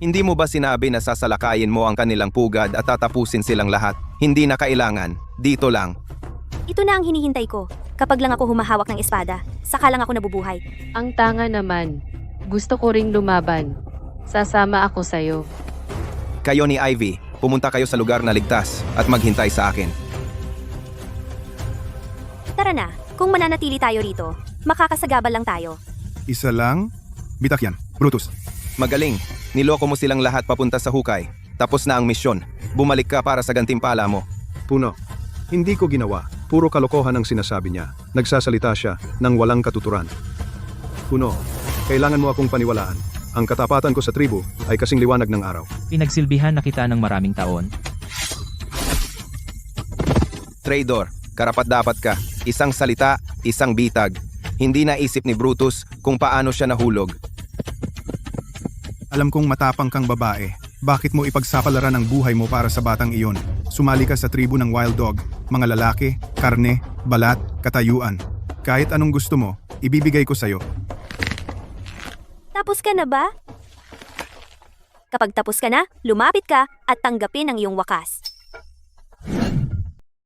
Hindi mo ba sinabi na sasalakayin mo ang kanilang pugad at tatapusin silang lahat? Hindi na kailangan. Dito lang. Ito na ang hinihintay ko. Kapag lang ako humahawak ng espada, saka lang ako nabubuhay. Ang tanga naman. Gusto ko ring lumaban. Sasama ako sa'yo. Kayo ni Ivy, pumunta kayo sa lugar na ligtas at maghintay sa akin. Tara na, kung mananatili tayo rito, makakasagabal lang tayo. Isa lang? Bitak yan. Brutus. Magaling. Niloko mo silang lahat papunta sa hukay. Tapos na ang misyon. Bumalik ka para sa gantimpala mo. Puno, hindi ko ginawa. Puro kalokohan ang sinasabi niya. Nagsasalita siya ng walang katuturan. Puno, kailangan mo akong paniwalaan. Ang katapatan ko sa tribu ay kasing liwanag ng araw. Pinagsilbihan na kita ng maraming taon. Traidor, karapat-dapat ka. Isang salita, isang bitag. Hindi naisip ni Brutus kung paano siya nahulog. Alam kong matapang kang babae. Bakit mo ipagsapalaran ang buhay mo para sa batang iyon? Sumali ka sa tribu ng Wild Dog, mga lalaki, karne, balat, katayuan. Kahit anong gusto mo, ibibigay ko sa'yo. Tapos ka na ba? Kapag tapos ka na, lumapit ka at tanggapin ang iyong wakas.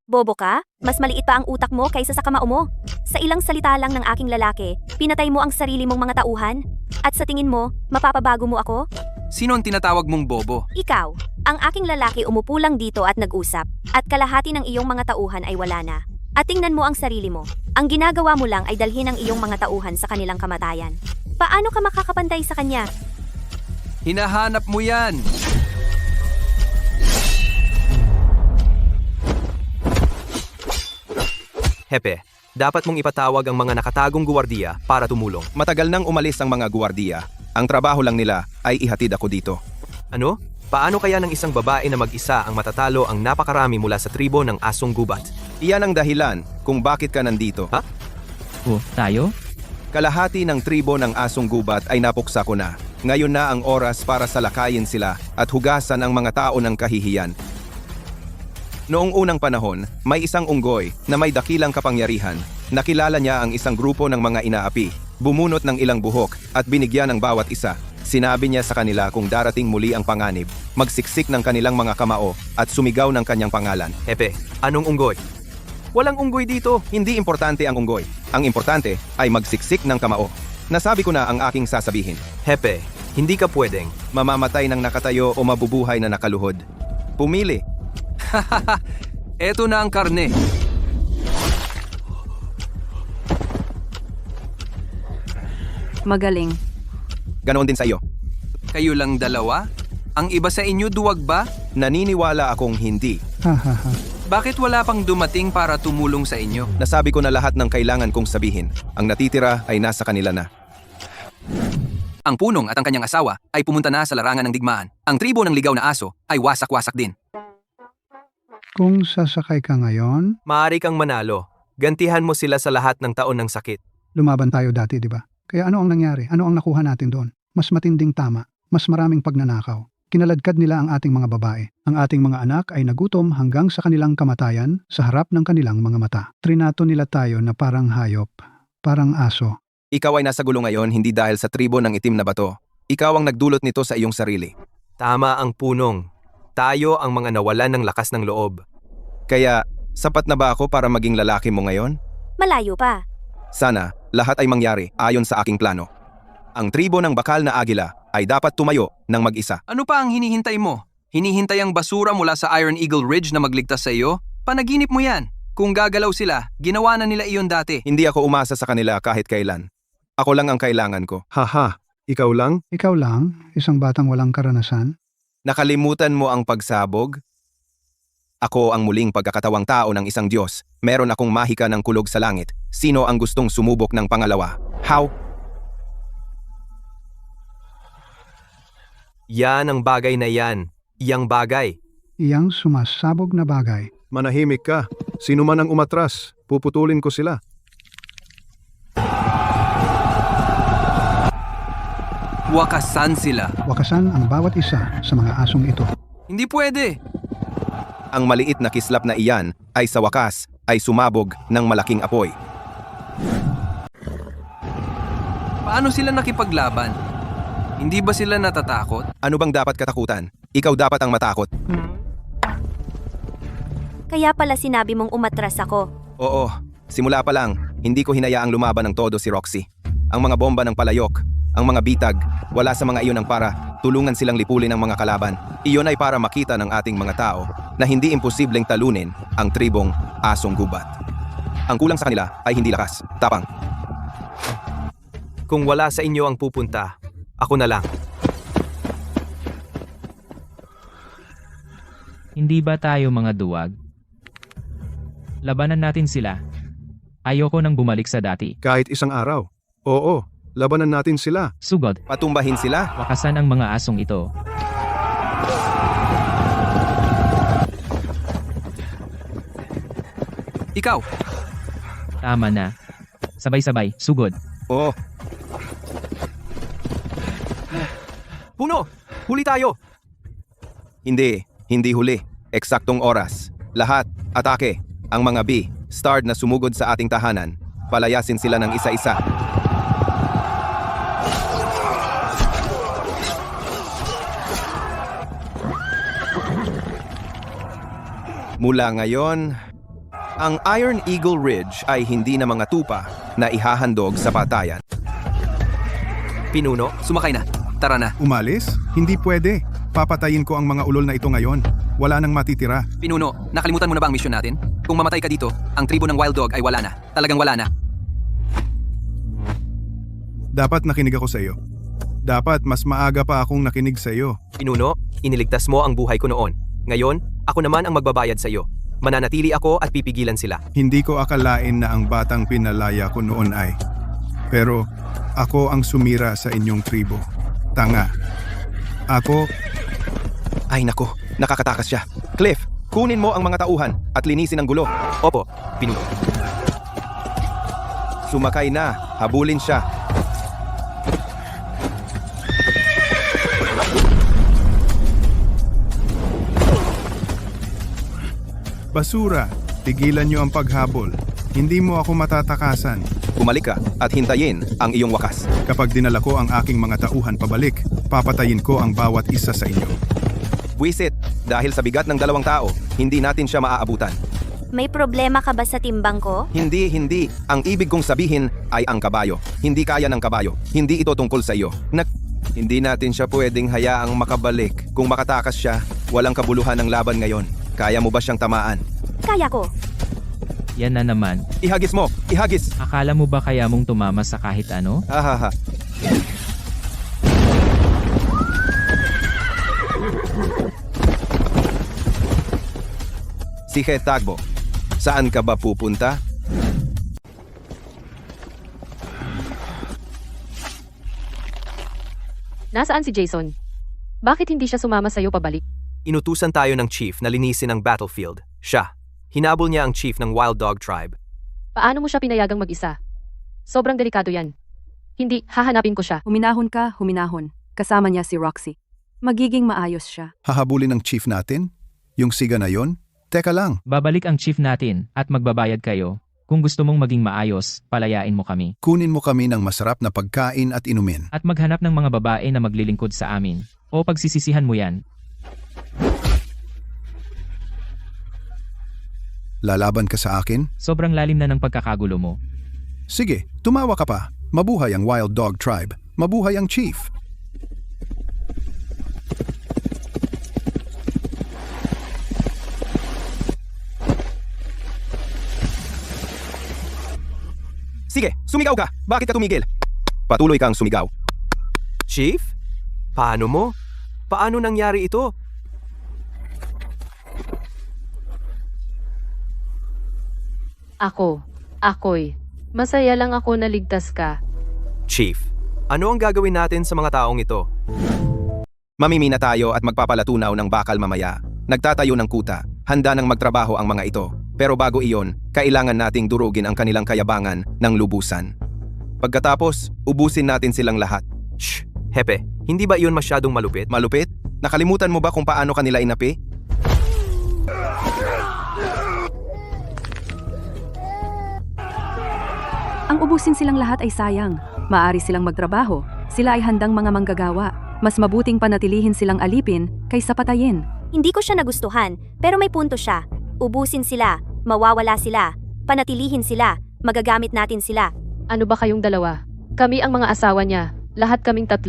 Bobo ka? Mas maliit pa ang utak mo kaysa sa kamao mo. Sa ilang salita lang ng aking lalaki, pinatay mo ang sarili mong mga tauhan? At sa tingin mo, mapapabago mo ako? Sino ang tinatawag mong bobo? Ikaw, ang aking lalaki umupo lang dito at nag-usap, at kalahati ng iyong mga tauhan ay wala na. At tingnan mo ang sarili mo. Ang ginagawa mo lang ay dalhin ang iyong mga tauhan sa kanilang kamatayan. Paano ka makakapantay sa kanya? Hinahanap mo yan! Hepe, dapat mong ipatawag ang mga nakatagong guwardiya para tumulong. Matagal nang umalis ang mga guwardiya. Ang trabaho lang nila ay ihatid ako dito. Ano? Paano kaya ng isang babae na mag-isa ang matatalo ang napakarami mula sa tribo ng asong gubat? Iyan ang dahilan kung bakit ka nandito. Ha? Oh, tayo? Kalahati ng tribo ng asong gubat ay napuksa ko na. Ngayon na ang oras para salakayin sila at hugasan ang mga tao ng kahihiyan. Noong unang panahon, may isang unggoy na may dakilang kapangyarihan. Nakilala niya ang isang grupo ng mga inaapi, bumunot ng ilang buhok at binigyan ng bawat isa. Sinabi niya sa kanila kung darating muli ang panganib, magsiksik ng kanilang mga kamao at sumigaw ng kanyang pangalan. Hepe, anong unggoy? Walang unggoy dito. Hindi importante ang unggoy. Ang importante ay magsiksik ng kamao. Nasabi ko na ang aking sasabihin. Hepe, hindi ka pwedeng. Mamamatay ng nakatayo o mabubuhay na nakaluhod. Pumili. Eto na ang karne. Magaling. Ganoon din sa iyo. Kayo lang dalawa? Ang iba sa inyo duwag ba? Naniniwala akong hindi. Ha ha ha. Bakit wala pang dumating para tumulong sa inyo? Nasabi ko na lahat ng kailangan kong sabihin. Ang natitira ay nasa kanila na. Ang punong at ang kanyang asawa ay pumunta na sa larangan ng digmaan. Ang tribo ng ligaw na aso ay wasak-wasak din. Kung sasakay ka ngayon, Maaari kang manalo. Gantihan mo sila sa lahat ng taon ng sakit. lumaban tayo dati, di ba? Kaya ano ang nangyari? Ano ang nakuha natin doon? Mas matinding tama, mas maraming pagnanakaw. Kinaladkad nila ang ating mga babae. Ang ating mga anak ay nagutom hanggang sa kanilang kamatayan sa harap ng kanilang mga mata. Trinato nila tayo na parang hayop, parang aso. Ikaw ay nasa gulo ngayon hindi dahil sa tribo ng itim na bato. Ikaw ang nagdulot nito sa iyong sarili. Tama ang punong. Tayo ang mga nawalan ng lakas ng loob. Kaya, sapat na ba ako para maging lalaki mo ngayon? Malayo pa. Sana, lahat ay mangyari ayon sa aking plano. Ang tribo ng bakal na agila ay dapat tumayo ng mag-isa. Ano pa ang hinihintay mo? Hinihintay ang basura mula sa Iron Eagle Ridge na magligtas sa iyo? Panaginip mo yan. Kung gagalaw sila, ginawa na nila iyon dati. Hindi ako umasa sa kanila kahit kailan. Ako lang ang kailangan ko. Haha, ikaw lang? Ikaw lang, isang batang walang karanasan. Nakalimutan mo ang pagsabog? Ako ang muling pagkakatawang tao ng isang Diyos. Meron akong mahika ng kulog sa langit. Sino ang gustong sumubok ng pangalawa? How? Yan ang bagay na yan. Iyang bagay. Iyang sumasabog na bagay. Manahimik ka. Sino man ang umatras, puputulin ko sila. Wakasan sila. Wakasan ang bawat isa sa mga asong ito. Hindi pwede. Ang maliit na kislap na iyan ay sa wakas ay sumabog ng malaking apoy. Paano sila nakipaglaban? Hindi ba sila natatakot? Ano bang dapat katakutan? Ikaw dapat ang matakot. Kaya pala sinabi mong umatras ako. Oo, simula pa lang, hindi ko hinayaang lumaban ng todo si Roxy. Ang mga bomba ng palayok, ang mga bitag, wala sa mga iyon ang para tulungan silang lipulin ang mga kalaban. Iyon ay para makita ng ating mga tao na hindi imposibleng talunin ang tribong asong gubat. Ang kulang sa kanila ay hindi lakas, tapang. Kung wala sa inyo ang pupunta, ako na lang. Hindi ba tayo mga duwag? Labanan natin sila. Ayoko nang bumalik sa dati. Kahit isang araw. Oo, labanan natin sila. Sugod, Patumbahin sila. wakasan ang mga asong ito. Ikaw, Tama na. Sabay-sabay, sugod. Oo, Puno! Huli tayo! hindi huli. Eksaktong oras. Lahat, atake. Ang mga B, starred na sumugod sa ating tahanan. Palayasin sila ng isa-isa. Mula ngayon, Ang Iron Eagle Ridge ay hindi na mga tupa na ihahandog sa patayan. Pinuno, sumakay na. Tara na. Umalis? Hindi pwede. Papatayin ko ang mga ulol na ito ngayon. Wala nang matitira. Pinuno, nakalimutan mo na ba ang misyon natin? Kung mamatay ka dito, ang tribo ng Wild Dog ay wala na. Talagang wala na. Dapat nakinig ako sa iyo. Dapat mas maaga pa akong nakinig sa iyo. Pinuno, iniligtas mo ang buhay ko noon. Ngayon, ako naman ang magbabayad sa iyo. Mananatili ako at pipigilan sila. Hindi ko akalain na ang batang pinalaya ko noon ay. Pero ako ang sumira sa inyong tribo. Tanga. Ako, Ay nako, nakakatakas siya. Cliff, kunin mo ang mga tauhan at linisin ang gulo. Opo, Pinuno. Sumakay na, habulin siya. basura. Tigilan niyo ang paghabol. Hindi mo ako matatakasan. Bumalik ka at hintayin ang iyong wakas. Kapag dinala ko ang aking mga tauhan pabalik, papatayin ko ang bawat isa sa inyo. Buwisit, dahil sa bigat ng 2 tao, hindi natin siya maaabutan. May problema ka ba sa timbang ko? Hindi. Ang ibig kong sabihin ay ang kabayo. Hindi kaya ng kabayo. Hindi ito tungkol sa iyo. Hindi natin siya pwedeng hayaang makabalik. Kung makatakas siya, walang kabuluhan ng laban ngayon. Kaya mo ba siyang tamaan? Kaya ko. Yan na naman. Ihagis mo! Ihagis! Akala mo ba kaya mong tumama sa kahit ano? Ahaha. Sige, Tagbo. Saan ka ba pupunta? Nasaan si Jason? Bakit hindi siya sumama sa'yo pabalik? Inutusan tayo ng chief na linisin ang battlefield. Siya. Hinabol niya ang chief ng Wild Dog Tribe. Paano mo siya pinayagang mag-isa? Sobrang delikado yan. Hindi, hahanapin ko siya. Huminahon ka, huminahon. Kasama niya si Roxy. Magiging maayos siya. Hahabulin ng chief natin? Yung siga na yon? Teka lang, Babalik ang chief natin at magbabayad kayo. Kung gusto mong maging maayos, palayain mo kami. kunin mo kami ng masarap na pagkain at inumin. At maghanap ng mga babae na maglilingkod sa amin. O pagsisisihan mo yan. Lalaban ka sa akin? Sobrang lalim na ng pagkakagulo mo. Sige, tumawa ka pa. Mabuhay ang Wild Dog Tribe. Mabuhay ang chief. Sige, sumigaw ka! Bakit ka tumigil? Patuloy kang sumigaw. Chief? Paano mo? Paano nangyari ito? Ako'y. Masaya lang ako na ligtas ka. Chief, ano ang gagawin natin sa mga taong ito? Mamimina tayo at magpapalatunaw ng bakal mamaya. Nagtatayo ng kuta. Handa nang magtrabaho ang mga ito. Pero bago iyon, kailangan nating durugin ang kanilang kayabangan ng lubusan. Pagkatapos, ubusin natin silang lahat. Shh! Hepe, hindi ba iyon masyadong malupit? Malupit? Nakalimutan mo ba kung paano kanila inapi? Ang ubusin silang lahat ay sayang. Maari silang magtrabaho. Sila ay handang mga manggagawa. Mas mabuting panatilihin silang alipin kaysa patayin. Hindi ko siya nagustuhan, pero may punto siya. Ubusin sila, mawawala sila, panatilihin sila, magagamit natin sila. Ano ba kayong dalawa? Kami ang mga asawa niya. Lahat kaming 3.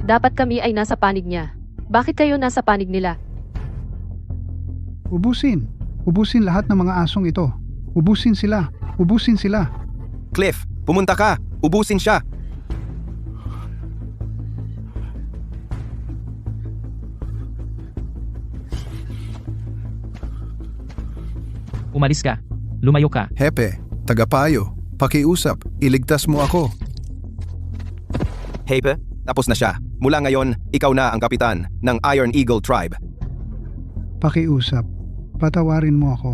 Dapat kami ay nasa panig niya. Bakit kayo nasa panig nila? Ubusin. Ubusin lahat ng mga asong ito. Ubusin sila. Ubusin sila. Cliff, pumunta ka! Ubusin siya! Umalis ka. Lumayo ka. Hepe, tagapayo, pakiusap, iligtas mo ako. Hepe, tapos na siya. Mula ngayon, ikaw na ang kapitan ng Iron Eagle Tribe. Pakiusap. Patawarin mo ako.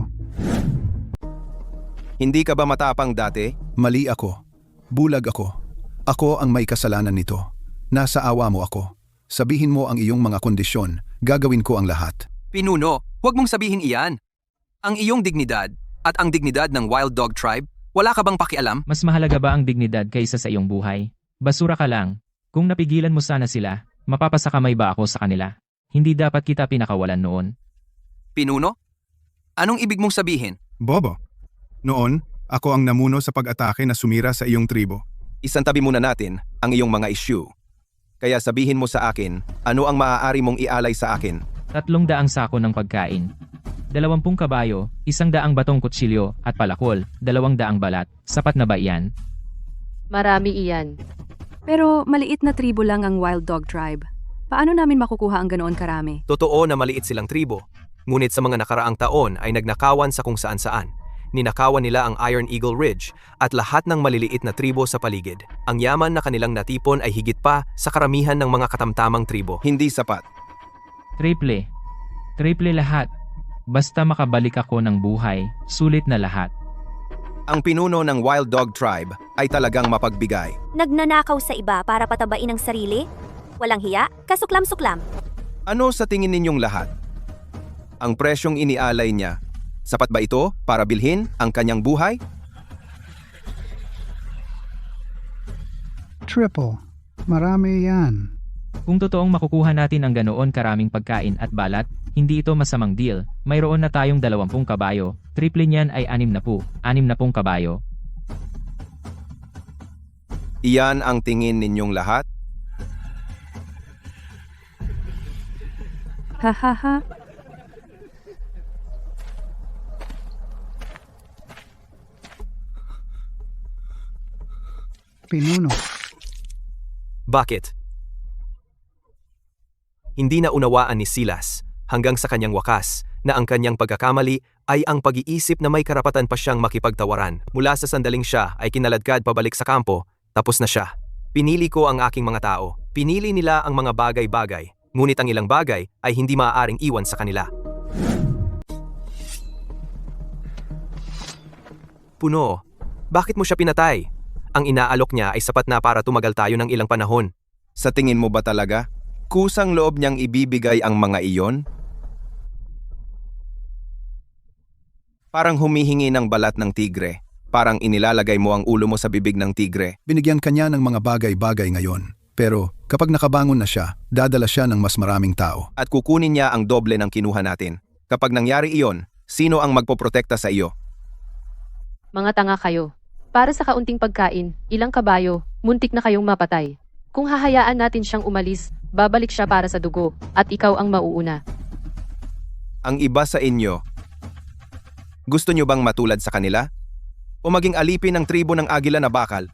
Hindi ka ba matapang dati? Mali ako. Bulag ako. Ako ang may kasalanan nito. Nasa awa mo ako. Sabihin mo ang iyong mga kondisyon. Gagawin ko ang lahat. Pinuno, huwag mong sabihin iyan. Ang iyong dignidad at ang dignidad ng Wild Dog Tribe, wala ka bang pakialam? Mas mahalaga ba ang dignidad kaysa sa iyong buhay? Basura ka lang. Kung napigilan mo sana sila, mapapasakamay ba ako sa kanila? Hindi dapat kita pinakawalan noon. Pinuno? Anong ibig mong sabihin? Bobo, Noon, ako ang namuno sa pag-atake na sumira sa iyong tribo. Isantabi muna natin ang iyong mga issue. Kaya sabihin mo sa akin, ano ang maaari mong ialay sa akin? 300 sako ng pagkain. 20 kabayo, 100 batong kutsilyo at palakol, 200 balat. Sapat na ba iyan? Marami iyan. Pero maliit na tribo lang ang Wild Dog Tribe. Paano namin makukuha ang ganoon karami? Totoo na maliit silang tribo. Ngunit sa mga nakaraang taon ay nagnakawan sa kung saan-saan. Ninakawan nila ang Iron Eagle Ridge at lahat ng maliliit na tribo sa paligid. Ang yaman na kanilang natipon ay higit pa sa karamihan ng mga katamtamang tribo. Hindi sapat. Triple. Triple lahat. Basta makabalik ako ng buhay, sulit na lahat. Ang pinuno ng Wild Dog Tribe ay talagang mapagbigay. Nagnanakaw sa iba para patabain ang sarili? Walang hiya? Kasuklam-suklam. Ano sa tingin ninyong lahat? Ang presyong inialay niya, sapat ba ito para bilhin ang kanyang buhay? Triple. Marami yan. Kung totoong makukuha natin ang ganoon karaming pagkain at balat, hindi ito masamang deal. Mayroon na tayong 20 kabayo, triple niyan ay 60 kabayo. Iyan ang tingin ninyong lahat? Hahaha. Pinuno. Bakit? Hindi na unawaan ni Silas hanggang sa kanyang wakas na ang kanyang pagkakamali ay ang pag-iisip na may karapatan pa siyang makipagtawaran. Mula sa sandaling siya ay kinaladkad pabalik sa kampo, tapos na siya. Pinili ko ang aking mga tao. Pinili nila ang mga bagay-bagay, ngunit ang ilang bagay ay hindi maaaring iwan sa kanila. Puno, bakit mo siya pinatay? Ang inaalok niya ay sapat na para tumagal tayo ng ilang panahon. Sa tingin mo ba talaga? Kusang loob niyang ibibigay ang mga iyon? Parang humihingi ng balat ng tigre. Parang inilalagay mo ang ulo mo sa bibig ng tigre. Binigyan kanya ng mga bagay-bagay ngayon. Pero kapag nakabangon na siya, dadala siya ng mas maraming tao. At kukunin niya ang doble ng kinuha natin. Kapag nangyari iyon, sino ang magpoprotekta sa iyo? Mga tanga kayo. Para sa kaunting pagkain, ilang kabayo, muntik na kayong mapatay. Kung hahayaan natin siyang umalis, babalik siya para sa dugo, at ikaw ang mauuna. Ang iba sa inyo, gusto niyo bang matulad sa kanila? O maging alipin ng tribo ng agila na bakal?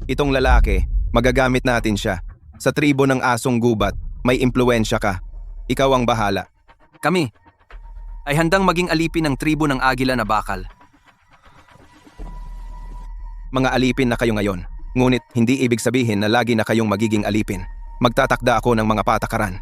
Itong lalaki, magagamit natin siya. Sa tribo ng asong gubat, may impluensya ka. Ikaw ang bahala. Kami ay handang maging alipin ng tribo ng agila na bakal. Mga alipin na kayo ngayon. Ngunit hindi ibig sabihin na lagi na kayong magiging alipin. Magtatakda ako ng mga patakaran.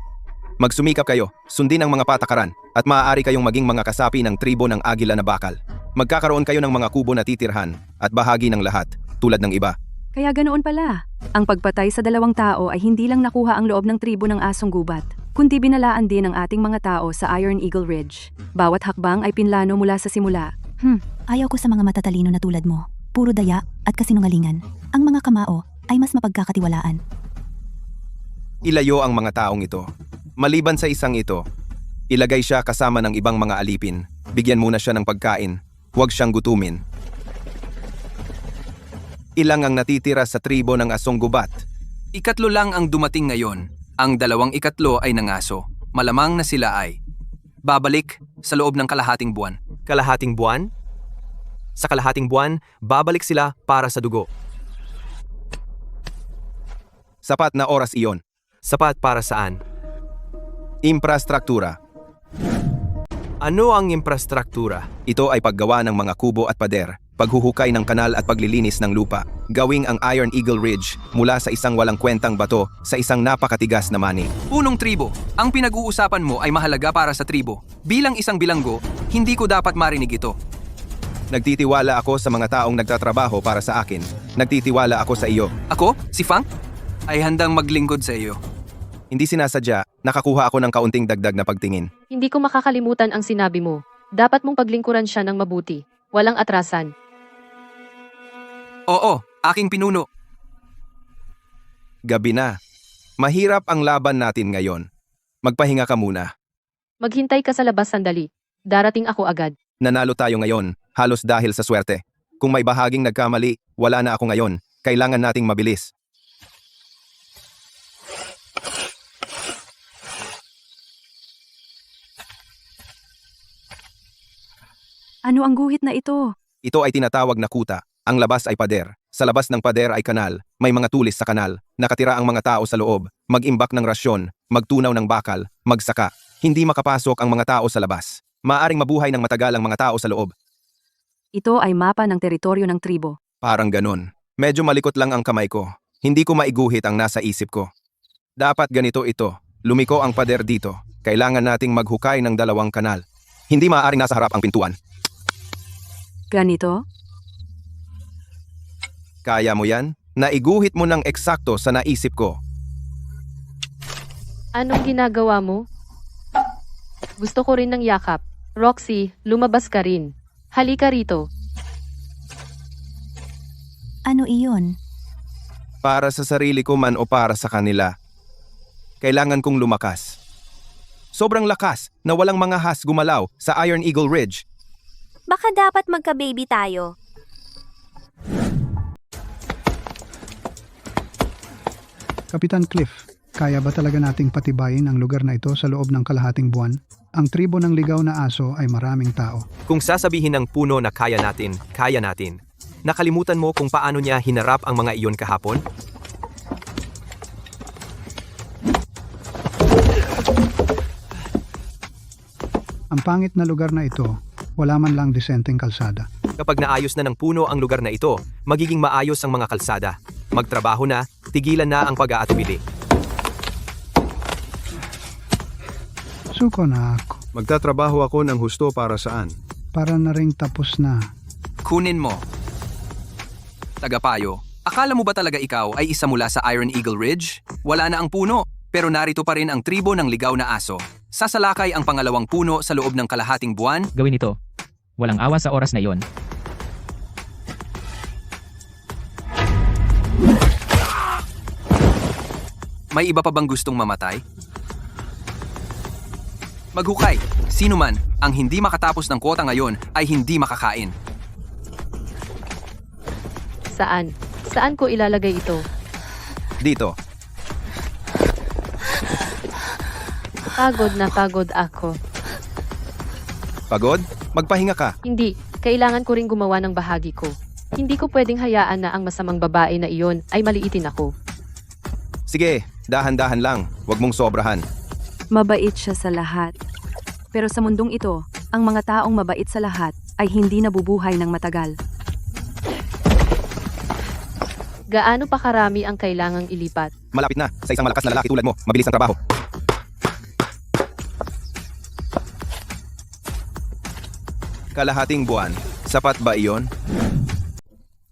Magsumikap kayo, sundin ang mga patakaran, at maaari kayong maging mga kasapi ng tribo ng agila na bakal. Magkakaroon kayo ng mga kubo na titirhan, at bahagi ng lahat, tulad ng iba. Kaya ganoon pala. Ang pagpatay sa 2 tao ay hindi lang nakuha ang loob ng tribo ng asong gubat, kundi binalaan din ang ating mga tao sa Iron Eagle Ridge. Bawat hakbang ay pinlano mula sa simula. Ayaw ko sa mga matatalino na tulad mo. Puro daya at kasinungalingan. Ang mga kamao ay mas mapagkakatiwalaan. Ilayo ang mga taong ito. Maliban sa isang ito, ilagay siya kasama ng ibang mga alipin. Bigyan muna siya ng pagkain. Huwag siyang gutumin. Ilang ang natitira sa tribo ng asong gubat. 3 lang ang dumating ngayon. Ang 2 ay nangaso. Malamang na sila ay babalik sa loob ng kalahating buwan. Kalahating buwan? Sa kalahating buwan, babalik sila para sa dugo. Sapat na oras iyon. Sapat para saan? Infrastruktura. Ano ang infrastruktura? Ito ay paggawa ng mga kubo at pader, paghuhukay ng kanal at paglilinis ng lupa. Gawing ang Iron Eagle Ridge mula sa isang walang kwentang bato sa isang napakatigas na maning. Punong tribo, ang pinag-uusapan mo ay mahalaga para sa tribo. Bilang isang bilanggo, hindi ko dapat marinig ito. Nagtitiwala ako sa mga taong nagtatrabaho para sa akin. Nagtitiwala ako sa iyo. Ako, si Fang, ay handang maglingkod sa iyo. Hindi sinasadya, nakakuha ako ng kaunting dagdag na pagtingin. Hindi ko makakalimutan ang sinabi mo. Dapat mong paglingkuran siya ng mabuti. Walang atrasan. Oo, aking pinuno. Gabi na. Mahirap ang laban natin ngayon. Magpahinga ka muna. Maghintay ka sa labas sandali. Darating ako agad. Nanalo tayo ngayon, halos dahil sa swerte. Kung may bahaging nagkamali, wala na ako ngayon. Kailangan nating mabilis. Ano ang guhit na ito? Ito ay tinatawag na kuta. Ang labas ay pader. Sa labas ng pader ay kanal. May mga tulis sa kanal. Nakatira ang mga tao sa loob. Mag-imbak ng rasyon, magtunaw ng bakal, magsaka. Hindi makapasok ang mga tao sa labas. Maaring mabuhay ng matagal ang mga tao sa loob. Ito ay mapa ng teritoryo ng tribo. Parang ganun. Medyo malikot lang ang kamay ko. Hindi ko maiguhit ang nasa isip ko. Dapat ganito ito. Lumiko ang pader dito. Kailangan nating maghukay ng 2 kanal. Hindi maaaring nasa harap ang pintuan. Ganito? Kaya mo yan? Naiguhit mo ng eksakto sa naisip ko. Anong ginagawa mo? Gusto ko rin ng yakap. Roxy, lumabas ka rin. Halika rito. Ano iyon? Para sa sarili ko man o para sa kanila. Kailangan kong lumakas. Sobrang lakas na walang mga has gumalaw sa Iron Eagle Ridge. Baka dapat magka-baby tayo. Kapitan Cliff, kaya ba talaga nating patibayin ang lugar na ito sa loob ng kalahating buwan? Ang tribo ng ligaw na aso ay maraming tao. Kung sasabihin ng puno na kaya natin, kaya natin. Nakalimutan mo kung paano niya hinarap ang mga iyon kahapon? Ang pangit na lugar na ito, wala man lang disenteng kalsada. Kapag naayos na ng puno ang lugar na ito, magiging maayos ang mga kalsada. Magtrabaho na, tigilan na ang pag-aatubili. Suko na ako. Magtatrabaho ako ng husto para saan? Para na ring tapos na. Kunin mo. Tagapayo, akala mo ba talaga ikaw ay isa mula sa Iron Eagle Ridge? Wala na ang puno, pero narito pa rin ang tribo ng ligaw na aso. Sasalakay ang pangalawang puno sa loob ng kalahating buwan. Gawin ito. Walang awa sa oras na iyon. May iba pa bang gustong mamatay? Maghukay. Sino man ang hindi makatapos ng kwota ngayon ay hindi makakain. Saan? Saan ko ilalagay ito? Dito. Pagod na pagod ako. Pagod? Magpahinga ka. Hindi, kailangan ko ring gumawa ng bahagi ko. Hindi ko pwedeng hayaan na ang masamang babae na iyon ay maliitin ako. Sige, dahan-dahan lang. Huwag mong sobrahan. Mabait siya sa lahat. Pero sa mundong ito, ang mga taong mabait sa lahat ay hindi nabubuhay ng matagal. Gaano pa karami ang kailangang ilipat? Malapit na. Sa isang malakas na lalaki tulad mo, mabilis ang trabaho. Kalahating buwan. Sapat ba iyon?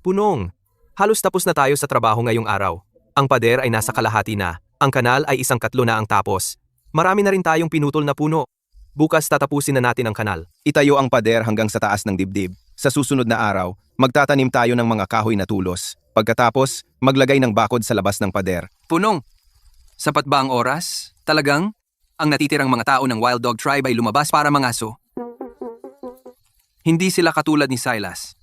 Punong. Halos tapos na tayo sa trabaho ngayong araw. Ang pader ay nasa kalahati na. Ang kanal ay 1/4 na ang tapos. Marami na rin tayong pinutol na puno. Bukas tatapusin na natin ang kanal. Itayo ang pader hanggang sa taas ng dibdib. Sa susunod na araw, magtatanim tayo ng mga kahoy na tulos. Pagkatapos, maglagay ng bakod sa labas ng pader. Punong, sapat ba ang oras? Talagang? Ang natitirang mga tao ng Wild Dog Tribe ay lumabas para mangaso. Hindi sila katulad ni Silas.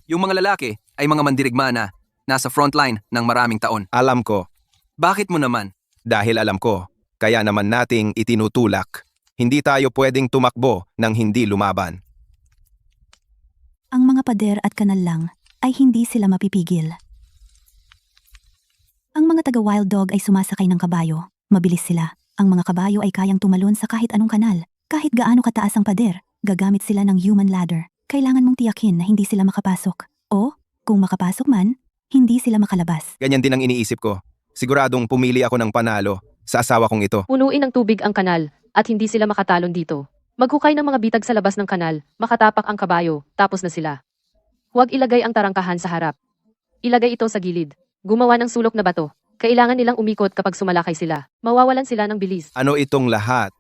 Yung mga lalaki ay mga mandirigma na nasa frontline ng maraming taon. Alam ko. Bakit mo naman? Dahil alam ko. Kaya naman nating itinutulak. Hindi tayo pwedeng tumakbo nang hindi lumaban. Ang mga pader at kanal lang ay hindi sila mapipigil. Ang mga taga-wild dog ay sumasakay ng kabayo. Mabilis sila. Ang mga kabayo ay kayang tumalon sa kahit anong kanal. Kahit gaano kataas ang pader, gagamit sila ng human ladder. Kailangan mong tiyakin na hindi sila makapasok. O, kung makapasok man, hindi sila makalabas. Ganyan din ang iniisip ko. Siguradong pumili ako ng panalo sa asawa kong ito. Punuin ng tubig ang kanal at hindi sila makatalon dito. Maghukay ng mga bitag sa labas ng kanal, makatapak ang kabayo, tapos na sila. Huwag ilagay ang tarangkahan sa harap. Ilagay ito sa gilid. Gumawa ng sulok na bato. Kailangan nilang umikot kapag sumalakay sila. Mawawalan sila ng bilis. Ano itong lahat?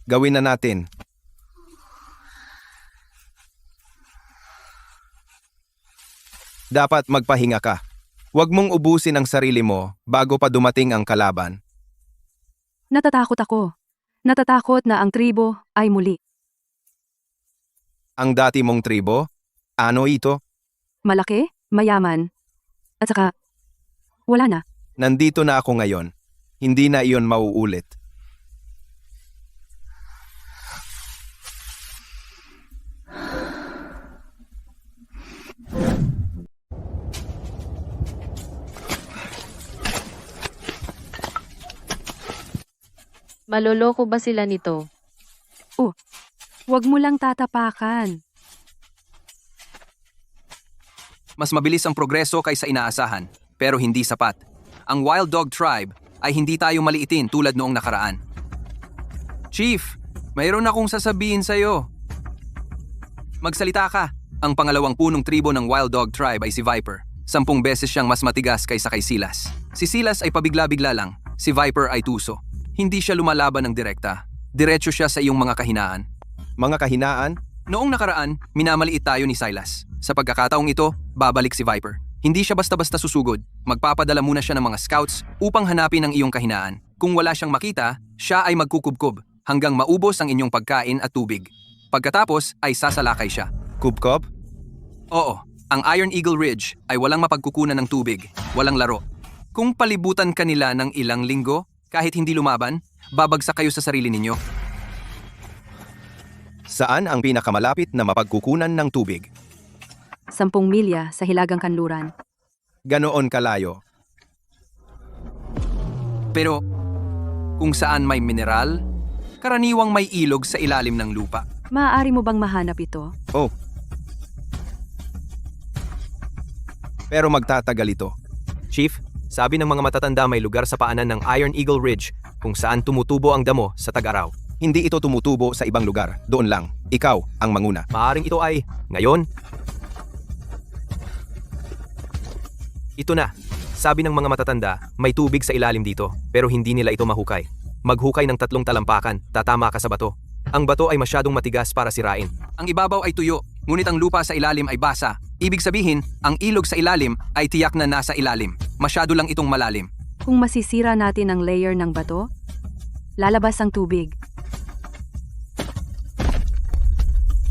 Gawin na natin. Dapat magpahinga ka. Huwag mong ubusin ang sarili mo bago pa dumating ang kalaban. Natatakot ako. Natatakot na ang tribo ay muli. Ang dati mong tribo? Ano ito? Malaki, mayaman, at saka, wala na. Nandito na ako ngayon. Hindi na iyon mauulit. Maloloko ba sila nito? Huwag mo lang tatapakan. Mas mabilis ang progreso kaysa inaasahan, pero hindi sapat. Ang Wild Dog Tribe ay hindi tayo maliitin tulad noong nakaraan. Chief, mayroon akong sasabihin sa'yo. Magsalita ka. Ang pangalawang punong tribo ng Wild Dog Tribe ay si Viper. 10 beses siyang mas matigas kaysa kay Silas. Si Silas ay pabigla-bigla lang. Si Viper ay tuso. Hindi siya lumalaban ng direkta. Diretso siya sa iyong mga kahinaan. Mga kahinaan? Noong nakaraan, minamaliit tayo ni Silas. Sa pagkakataong ito, babalik si Viper. Hindi siya basta-basta susugod. Magpapadala muna siya ng mga scouts upang hanapin ang iyong kahinaan. Kung wala siyang makita, siya ay magkukubkob hanggang maubos ang inyong pagkain at tubig. Pagkatapos ay sasalakay siya. Kubkob? Oo, ang Iron Eagle Ridge ay walang mapagkukunan ng tubig, walang laro. Kung palibutan kanila ng ilang linggo, kahit hindi lumaban, babagsak kayo sa sarili ninyo. Saan ang pinakamalapit na mapagkukunan ng tubig? 10 milya sa Hilagang Kanluran. Ganoon kalayo? Pero kung saan may mineral, karaniwang may ilog sa ilalim ng lupa. Maaari mo bang mahanap ito? Oh. Pero magtatagal ito. Chief, sabi ng mga matatanda may lugar sa paanan ng Iron Eagle Ridge kung saan tumutubo ang damo sa tag-araw. Hindi ito tumutubo sa ibang lugar. Doon lang. Ikaw ang manguna. Maaring ito ay, ngayon? Ito na. Sabi ng mga matatanda, may tubig sa ilalim dito, pero hindi nila ito mahukay. Maghukay ng 3 talampakan, tatama ka sa bato. Ang bato ay masyadong matigas para sirain. Ang ibabaw ay tuyo, ngunit ang lupa sa ilalim ay basa. Ibig sabihin, ang ilog sa ilalim ay tiyak na nasa ilalim. Masyado lang itong malalim. Kung masisira natin ang layer ng bato, lalabas ang tubig.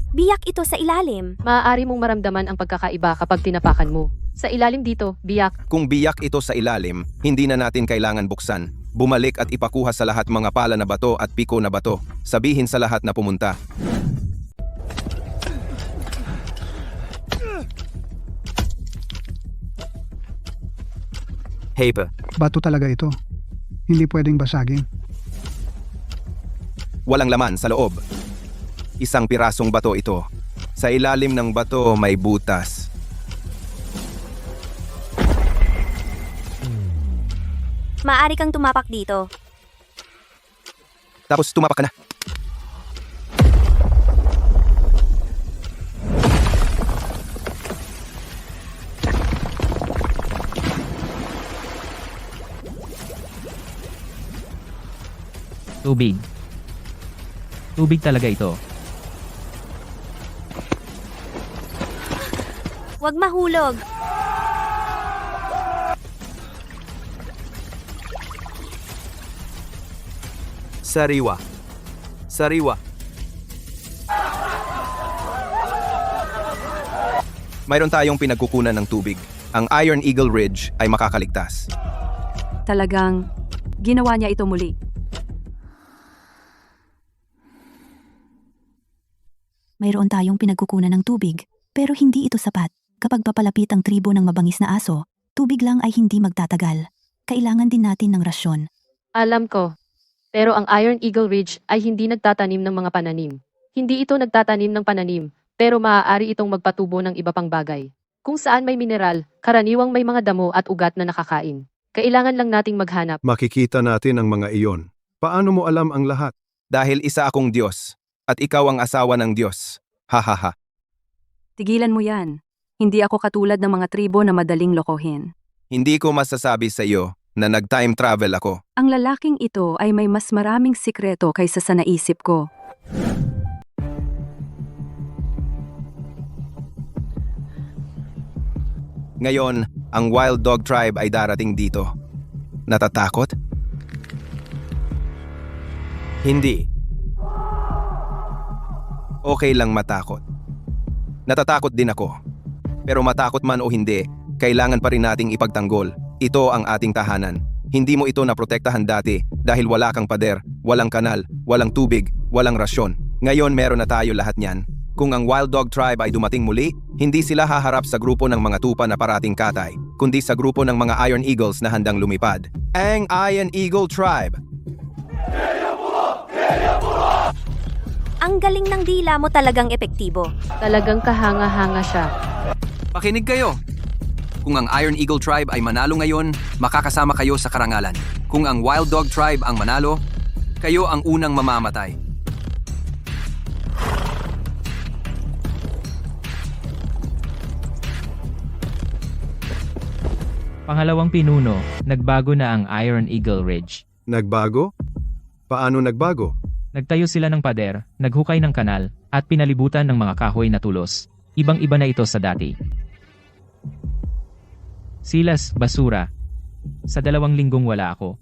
Biyak ito sa ilalim. Maaari mong maramdaman ang pagkakaiba kapag tinapakan mo. Sa ilalim dito, biyak. Kung biyak ito sa ilalim, hindi na natin kailangan buksan. Bumalik at ipakuha sa lahat mga pala na bato at piko na bato. Sabihin sa lahat na pumunta. Hey pa. Bato talaga ito. Hindi pwedeng basagin. Walang laman sa loob. Isang pirasong bato ito. Sa ilalim ng bato may butas. Maaari kang tumapak dito. Tapos tumapak ka na. Tubig. Tubig talaga ito. Huwag mahulog. Sariwa. Sariwa. Mayroon tayong pinagkukunan ng tubig. Ang Iron Eagle Ridge ay makakaligtas. Talagang, ginawa niya ito muli. Mayroon tayong pinagkukunan ng tubig, pero hindi ito sapat. Kapag papalapit ang tribo ng mabangis na aso, tubig lang ay hindi magtatagal. Kailangan din natin ng rasyon. Alam ko. Pero ang Iron Eagle Ridge ay hindi nagtatanim ng mga pananim. Hindi ito nagtatanim ng pananim, pero maaari itong magpatubo ng iba pang bagay. Kung saan may mineral, karaniwang may mga damo at ugat na nakakain. Kailangan lang nating maghanap. Makikita natin ang mga iyon. Paano mo alam ang lahat? Dahil isa akong Diyos, at ikaw ang asawa ng Diyos. Hahaha. Tigilan mo yan. Hindi ako katulad ng mga tribo na madaling lokohin. Hindi ko masasabi sa iyo na nag-time travel ako. Ang lalaking ito ay may mas maraming sikreto kaysa sa naisip ko. Ngayon, ang Wild Dog Tribe ay darating dito. Natatakot? Hindi. Okay lang matakot. Natatakot din ako. Pero matakot man o hindi, kailangan pa rin nating ipagtanggol. Ito ang ating tahanan. Hindi mo ito naprotektahan dati dahil wala kang pader, walang kanal, walang tubig, walang rasyon. Ngayon meron na tayo lahat niyan. Kung ang Wild Dog Tribe ay dumating muli, hindi sila haharap sa grupo ng mga tupa na parating katay, kundi sa grupo ng mga Iron Eagles na handang lumipad. Ang Iron Eagle Tribe! Ang galing ng dila mo, talagang epektibo. Talagang kahanga-hanga siya. Pakinig kayo! Kung ang Iron Eagle Tribe ay manalo ngayon, makakasama kayo sa karangalan. Kung ang Wild Dog Tribe ang manalo, kayo ang unang mamamatay. Pangalawang pinuno, nagbago na ang Iron Eagle Ridge. Nagbago? Paano nagbago? Nagtayo sila ng pader, naghukay ng kanal, at pinalibutan ng mga kahoy na tulos. Ibang-iba na ito sa dati. Silas, basura. Sa 2 linggong wala ako.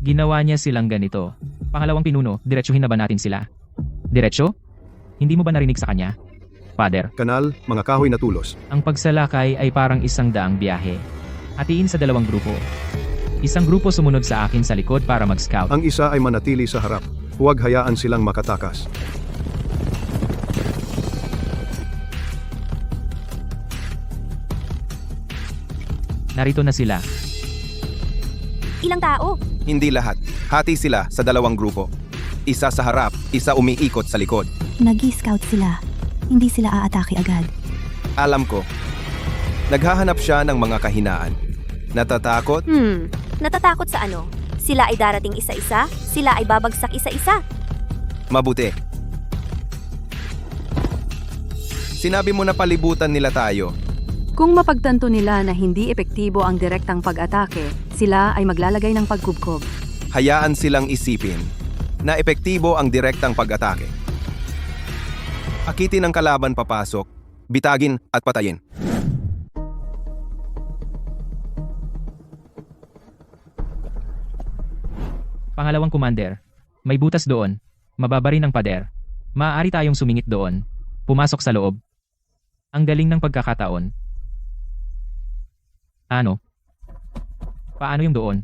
Ginawa niya silang ganito. Pangalawang pinuno, diretsuhin na ba natin sila? Diretso? Hindi mo ba narinig sa kanya? Pader. Kanal, mga kahoy na tulos. Ang pagsalakay ay parang 100 biyahe. Hatiin sa 2 grupo. Isang grupo sumunod sa akin sa likod para mag-scout. Ang isa ay manatili sa harap. Huwag hayaan silang makatakas. Narito na sila. Ilang tao? Hindi lahat. Hati sila sa 2 grupo. Isa sa harap, isa umiikot sa likod. Nag-scout sila. Hindi sila aatake agad. Alam ko. Naghahanap siya ng mga kahinaan. Natatakot? Natatakot sa ano? Sila ay darating isa-isa? Sila ay babagsak isa-isa? Mabuti. Sinabi mo na palibutan nila tayo. Kung mapagtanto nila na hindi epektibo ang direktang pag-atake, sila ay maglalagay ng pagkubkob. Hayaan silang isipin na epektibo ang direktang pag-atake. Akitin ang kalaban papasok, bitagin at patayin. Pangalawang commander, may butas doon. Mababa rin ang pader. Maaari tayong sumingit doon. Pumasok sa loob. Ang galing ng pagkakataon. Ano? Paano yung doon?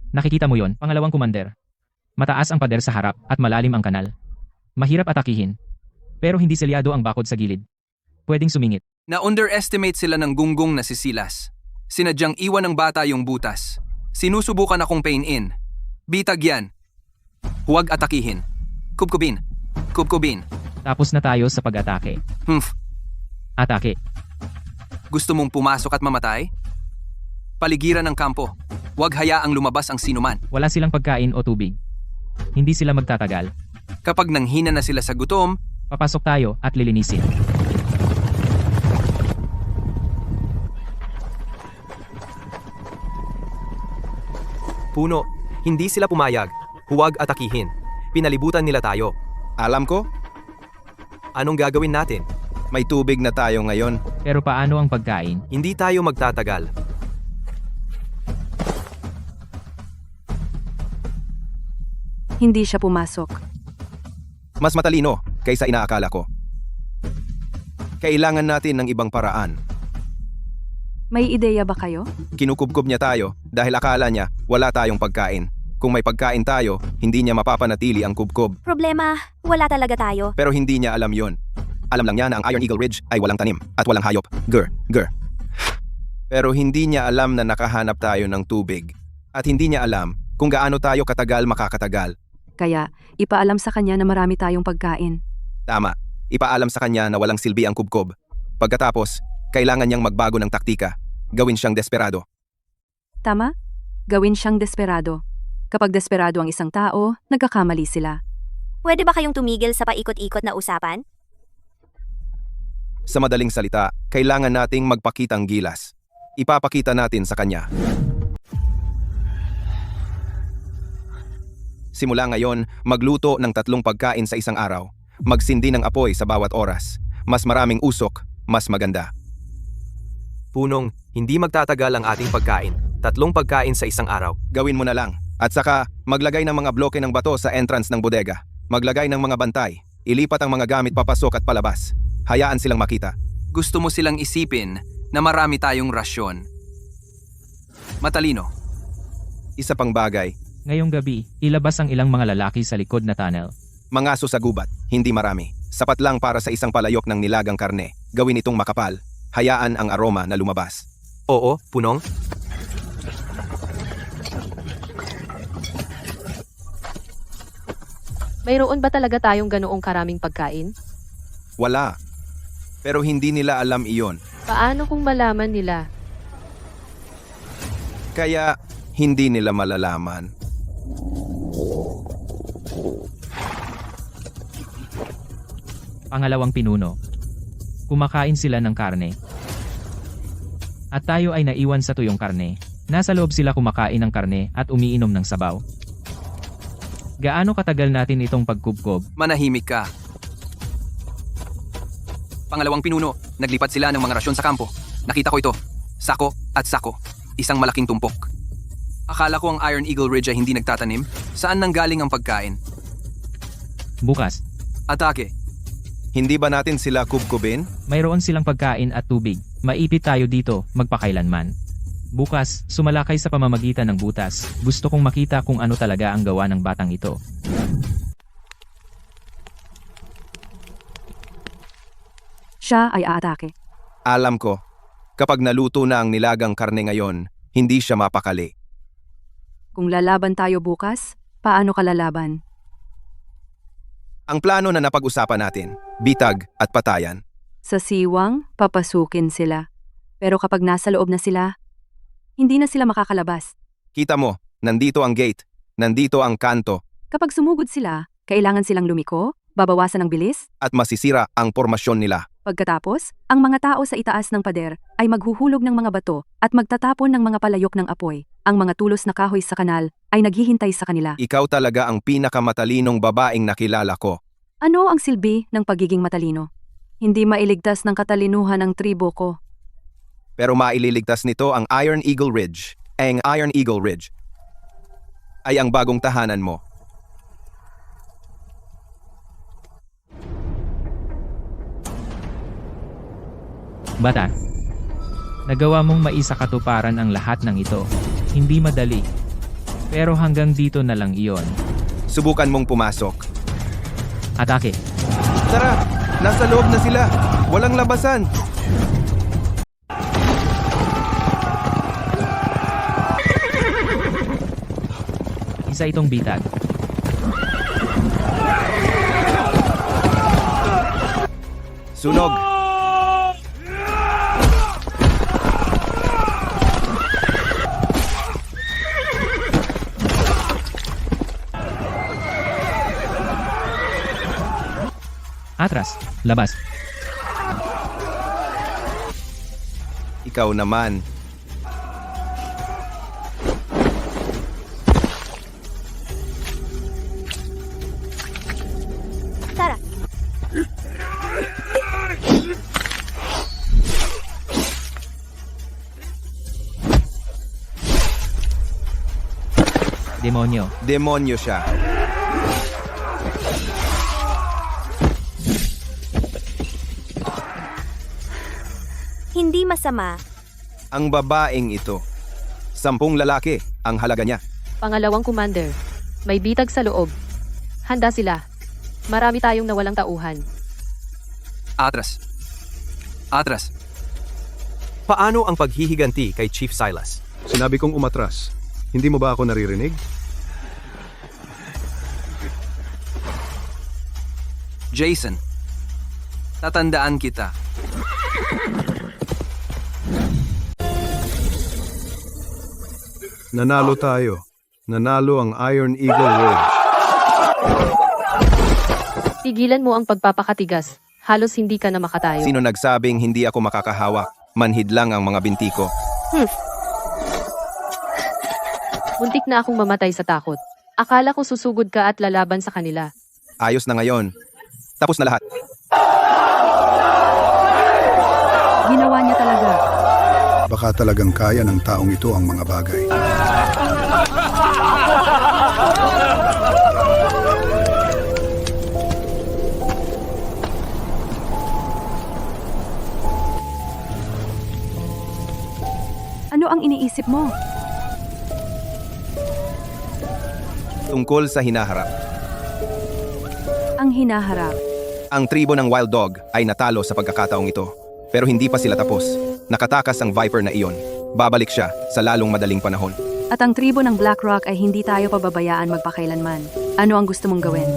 Nakikita mo yon, pangalawang commander. Mataas ang pader sa harap at malalim ang kanal. Mahirap atakihin. Pero hindi selyado ang bakod sa gilid. Pwedeng sumingit. Na-underestimate sila ng gunggong na si Silas. Sinadyang iwan ng bata yung butas. Sinusubukan akong pain-in. Bitag yan. Huwag atakihin. Kubkubin. Kubkubin. Tapos na tayo sa pag-atake. Atake. Gusto mong pumasok at mamatay? Paligiran ng kampo. Huwag hayaang lumabas ang sinuman. Wala silang pagkain o tubig. Hindi sila magtatagal. Kapag nanghina na sila sa gutom, papasok tayo at lilinisin. Puno, hindi sila pumayag. Huwag atakihin. Pinalibutan nila tayo. Alam ko, Anong gagawin natin? may tubig na tayo ngayon. Pero paano ang pagkain? Hindi tayo magtatagal. Hindi siya pumasok. Mas matalino kaysa inaakala ko. Kailangan natin ng ibang paraan. May ideya ba kayo? Kinukubkob niya tayo dahil akala niya wala tayong pagkain. Kung may pagkain tayo, hindi niya mapapanatili ang kubkob. Problema, wala talaga tayo. Pero hindi niya alam yon. Alam lang niya na ang Iron Eagle Ridge ay walang tanim at walang hayop. Grr. Pero hindi niya alam na nakahanap tayo ng tubig. At hindi niya alam kung gaano tayo katagal makakatagal. Kaya, ipaalam sa kanya na marami tayong pagkain. Tama, ipaalam sa kanya na walang silbi ang kubkob. Pagkatapos, kailangan niyang magbago ng taktika. Gawin siyang desperado. Tama? Gawin siyang desperado. Kapag desperado ang isang tao, nagkakamali sila. Pwede ba kayong tumigil sa paikot-ikot na usapan? Sa madaling salita, kailangan nating magpakitang gilas. Ipapakita natin sa kanya. Simula ngayon, magluto ng 3 pagkain sa isang araw. Magsindi ng apoy sa bawat oras. Mas maraming usok, mas maganda. Punong, hindi magtatagal ang ating pagkain. 3 pagkain sa isang araw. Gawin mo na lang. At saka, maglagay ng mga bloke ng bato sa entrance ng bodega. Maglagay ng mga bantay. Ilipat ang mga gamit papasok at palabas. Hayaan silang makita. Gusto mo silang isipin na marami tayong rasyon. Matalino. Isa pang bagay, Ngayong gabi, ilabas ang ilang mga lalaki sa likod na tunnel. mga aso sa gubat, hindi marami. Sapat lang para sa isang palayok ng nilagang karne. Gawin itong makapal. Hayaan ang aroma na lumabas. Oo, punong. Mayroon ba talaga tayong ganoong karaming pagkain? Wala. Pero hindi nila alam iyon. Paano kung malaman nila? Kaya hindi nila malalaman. Pangalawang pinuno. Kumakain sila ng karne. At tayo ay naiwan sa tuyong karne. Nasa loob sila kumakain ng karne at umiinom ng sabaw. Gaano katagal natin itong pagkubkob? Manahimik ka. Pangalawang pinuno, naglipat sila ng mga rasyon sa kampo. Nakita ko ito. Sako at sako. Isang malaking tumpok. Akala ko ang Iron Eagle Ridge ay hindi nagtatanim. Saan nanggaling ang pagkain? Bukas, Atake. Hindi ba natin sila kubkubin? mayroon silang pagkain at tubig. Maipit tayo dito, magpakailanman. Bukas, sumalakay sa pamamagitan ng butas. Gusto kong makita kung ano talaga ang gawa ng batang ito. Siya ay aatake. Alam ko, kapag naluto na ang nilagang karne ngayon, hindi siya mapakali. Kung lalaban tayo bukas, paano ka lalaban? Ang plano na napag-usapan natin, bitag at patayan. Sa siwang, papasukin sila. Pero kapag nasa loob na sila, hindi na sila makakalabas. Kita mo, nandito ang gate, nandito ang kanto, Kapag sumugod sila, kailangan silang lumiko, babawasan ng bilis. at masisira ang formasyon nila. Pagkatapos, ang mga tao sa itaas ng pader ay maghuhulog ng mga bato at magtatapon ng mga palayok ng apoy. Ang mga tulos na kahoy sa kanal ay naghihintay sa kanila. Ikaw talaga ang pinakamatalinong babaeng nakilala ko. Ano ang silbi ng pagiging matalino? Hindi mailigtas ng katalinuhan ang tribo ko. Pero maililigtas nito ang Iron Eagle Ridge. Ang Iron Eagle Ridge ay ang bagong tahanan mo. Bata, nagawa mong maisakatuparan ang lahat ng ito. Hindi madali. Pero hanggang dito na lang iyon. Subukan mong pumasok. Atake. Tara! Nasa loob na sila! Walang labasan! Isa itong bitag. Sunog! Atras. Labas. Ikaw naman. Tara, Demonyo. Demonyo siya. hindi masama. Ang babaeng ito. 10 lalaki ang halaga niya. Pangalawang commander, may bitag sa loob. Handa sila. Marami tayong nawalang tauhan. Atras. Atras. Paano ang paghihiganti kay Chief Silas? Sinabi kong umatras. Hindi mo ba ako naririnig? Jason. Tatandaan kita. Nanalo tayo. Nanalo ang Iron Eagle Ridge. Tigilan mo ang pagpapakatigas. Halos hindi ka na makatayo. Sino nagsabing hindi ako makakahawak? Manhid lang ang mga binti ko. Muntik na akong mamatay sa takot. Akala ko susugod ka at lalaban sa kanila. Ayos na ngayon. Tapos na lahat. Ginawa niya talaga. Baka talagang kaya ng taong ito ang mga bagay. Ano ang iniisip mo? Tungkol sa hinaharap. Ang hinaharap. Ang tribo ng Wild Dog ay natalo sa pagkakataong ito. Pero hindi pa sila tapos. Nakatakas ang Viper na iyon. Babalik siya sa lalong madaling panahon. At ang tribo ng BlackRock ay hindi tayo pababayaan magpakailanman. Ano ang gusto mong gawin?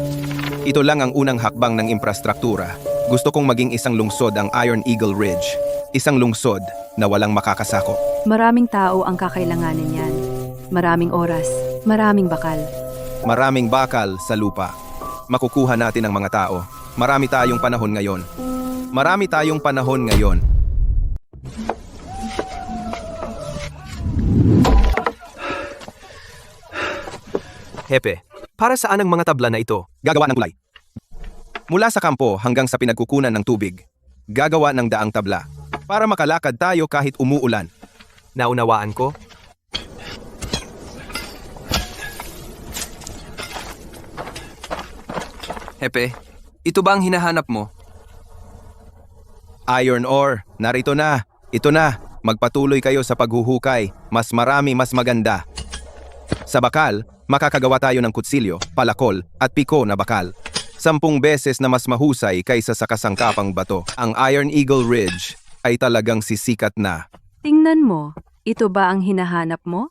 Ito lang ang unang hakbang ng infrastruktura. Gusto kong maging isang lungsod ang Iron Eagle Ridge. Isang lungsod na walang makakasakop. Maraming tao ang kakailanganin yan. Maraming oras, maraming bakal. Maraming bakal sa lupa. Makukuha natin ang mga tao. Marami tayong panahon ngayon. Marami tayong panahon ngayon. Hepe, para saan ang mga tabla na ito? Gagawa ng kulay. Mula sa kampo hanggang sa pinagkukunan ng tubig. Gagawa ng daang tabla. Para makalakad tayo kahit umuulan. Naunawaan ko? Hepe, ito ba ang hinahanap mo? Iron ore, narito na. Ito na. Magpatuloy kayo sa paghuhukay. Mas marami, mas maganda. Sa bakal, makakagawa tayo ng kutsilyo, palakol, at piko na bakal. 10 beses na mas mahusay kaysa sa kasangkapang bato. Ang Iron Eagle Ridge ay talagang sisikat na. Tingnan mo, ito ba ang hinahanap mo?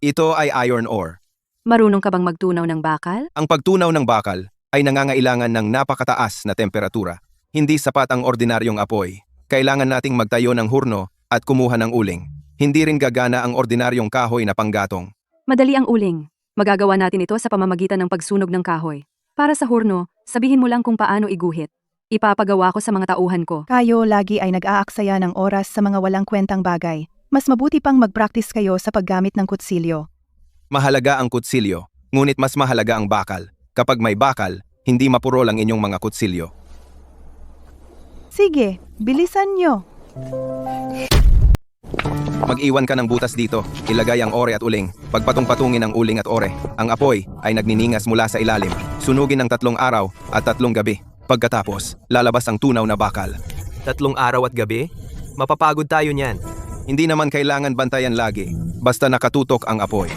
Ito ay iron ore. Marunong ka bang magtunaw ng bakal? Ang pagtunaw ng bakal ay nangangailangan ng napakataas na temperatura. Hindi sapat ang ordinaryong apoy. Kailangan nating magtayo ng hurno at kumuha ng uling. Hindi rin gagana ang ordinaryong kahoy na panggatong. Madali ang uling. Magagawa natin ito sa pamamagitan ng pagsunog ng kahoy. Para sa hurno, sabihin mo lang kung paano iguhit. Ipapagawa ko sa mga tauhan ko. Kayo lagi ay nag-aaksaya ng oras sa mga walang kwentang bagay. Mas mabuti pang mag-practice kayo sa paggamit ng kutsilyo. Mahalaga ang kutsilyo, ngunit mas mahalaga ang bakal. Kapag may bakal, hindi mapurol ang inyong mga kutsilyo. Sige, bilisan nyo. Mag-iwan ka ng butas dito. Ilagay ang ore at uling. Pagpatong-patungin ang uling at ore. Ang apoy ay nagniningas mula sa ilalim. Sunugin ng 3 araw at 3 gabi. Pagkatapos, lalabas ang tunaw na bakal. 3 araw at gabi? Mapapagod tayo niyan. Hindi naman kailangan bantayan lagi. Basta nakatutok ang apoy.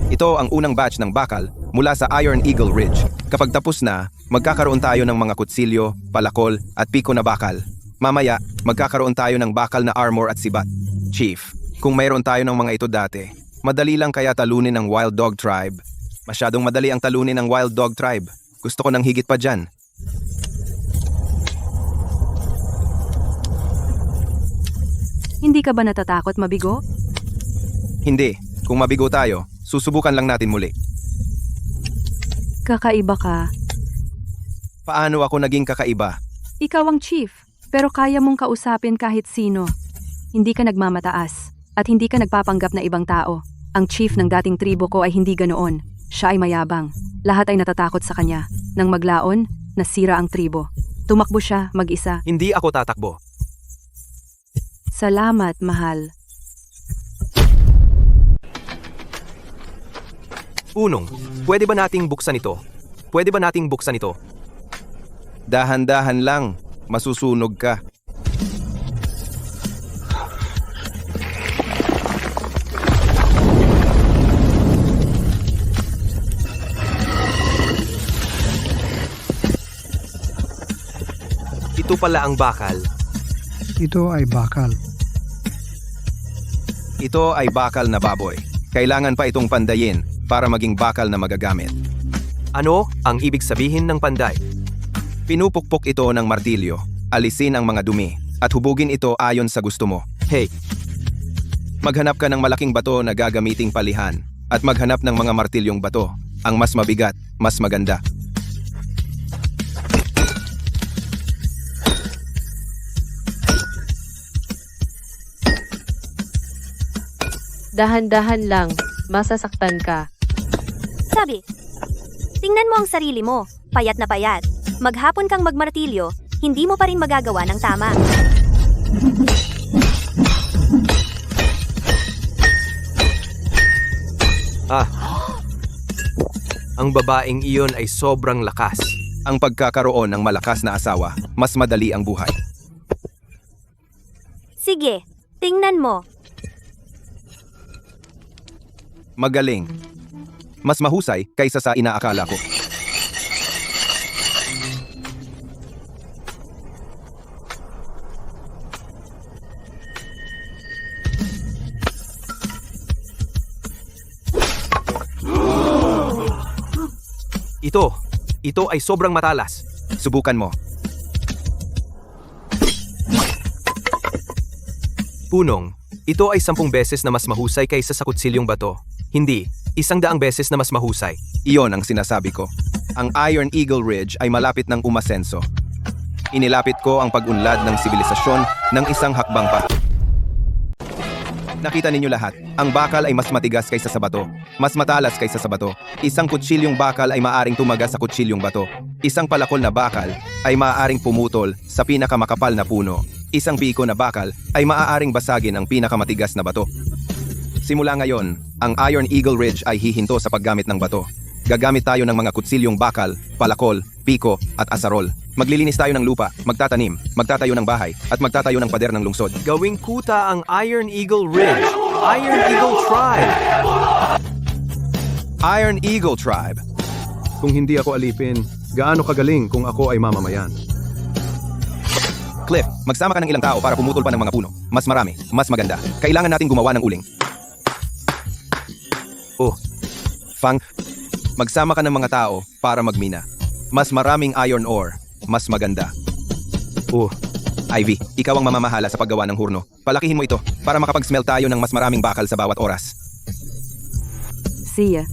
Ito ang unang batch ng bakal mula sa Iron Eagle Ridge. Kapag tapos na, magkakaroon tayo ng mga kutsilyo, palakol at piko na bakal. Mamaya, magkakaroon tayo ng bakal na armor at sibat. Chief, kung mayroon tayo ng mga ito dati, madali lang kaya talunin ng Wild Dog Tribe. Masyadong madali ang talunin ng Wild Dog Tribe. Gusto ko ng higit pa dyan. Hindi ka ba natatakot mabigo? Hindi. Kung mabigo tayo, susubukan lang natin muli. Kakaiba ka. Paano ako naging kakaiba? Ikaw ang chief, pero kaya mong kausapin kahit sino. Hindi ka nagmamataas, at hindi ka nagpapanggap na ibang tao. Ang chief ng dating tribo ko ay hindi ganoon. Siya ay mayabang. Lahat ay natatakot sa kanya. Nang maglaon, nasira ang tribo. Tumakbo siya mag-isa. Hindi ako tatakbo. Salamat, mahal. Unong, pwede ba nating buksan ito? Pwede ba nating buksan ito? Dahan-dahan lang. Masusunog ka. Ito pala ang bakal. Ito ay bakal. Ito ay bakal na baboy. Kailangan pa itong pandayin para maging bakal na magagamit. Ano ang ibig sabihin ng panday? Pinupukpok ito ng martilyo, alisin ang mga dumi, at hubugin ito ayon sa gusto mo. Hey, maghanap ka ng malaking bato na gagamiting palihan, at maghanap ng mga martilyong bato. Ang mas mabigat, mas maganda. Dahan-dahan lang, masasaktan ka. Sabi, tingnan mo ang sarili mo, payat na payat. Maghapon kang magmartilyo, hindi mo pa rin magagawa ng tama. Ang babaeng iyon ay sobrang lakas. Ang pagkakaroon ng malakas na asawa, mas madali ang buhay. Sige, tingnan mo. Magaling. Mas mahusay kaysa sa inaakala ko. Ito ay sobrang matalas. Subukan mo. Punong, ito ay 10 beses na mas mahusay kaysa sa kutsilyong bato. Hindi, 100 beses na mas mahusay. Iyon ang sinasabi ko. Ang Iron Eagle Ridge ay malapit ng umasenso. Inilapit ko ang pag-unlad ng sibilisasyon ng isang hakbang pa. Nakita ninyo lahat, ang bakal ay mas matigas kaysa sa bato, mas matalas kaysa sa bato. Isang kutsilyong bakal ay maaring tumagas sa kutsilyong bato. Isang palakol na bakal ay maaaring pumutol sa pinakamakapal na puno. Isang piko na bakal ay maaaring basagin ang pinakamatigas na bato. Simula ngayon, ang Iron Eagle Ridge ay hihinto sa paggamit ng bato. Gagamit tayo ng mga kutsilyong bakal, palakol, piko at asarol. Maglilinis tayo ng lupa, magtatanim, magtatayo ng bahay, at magtatayo ng pader ng lungsod. Gawing kuta ang Iron Eagle Ridge. Iron Eagle Tribe. Iron Eagle Tribe. Kung hindi ako alipin, gaano kagaling kung ako ay mamamayan? Cliff, magsama ka ng ilang tao para pumutol pa ng mga puno. Mas marami, mas maganda. Kailangan nating gumawa ng uling. Oh, Fang, magsama ka ng mga tao para magmina. Mas maraming iron ore, mas maganda. Oh, Ivy, ikaw ang mamamahala sa paggawa ng hurno. Palakihin mo ito para makapag-smelt tayo ng mas maraming bakal sa bawat oras. See ya.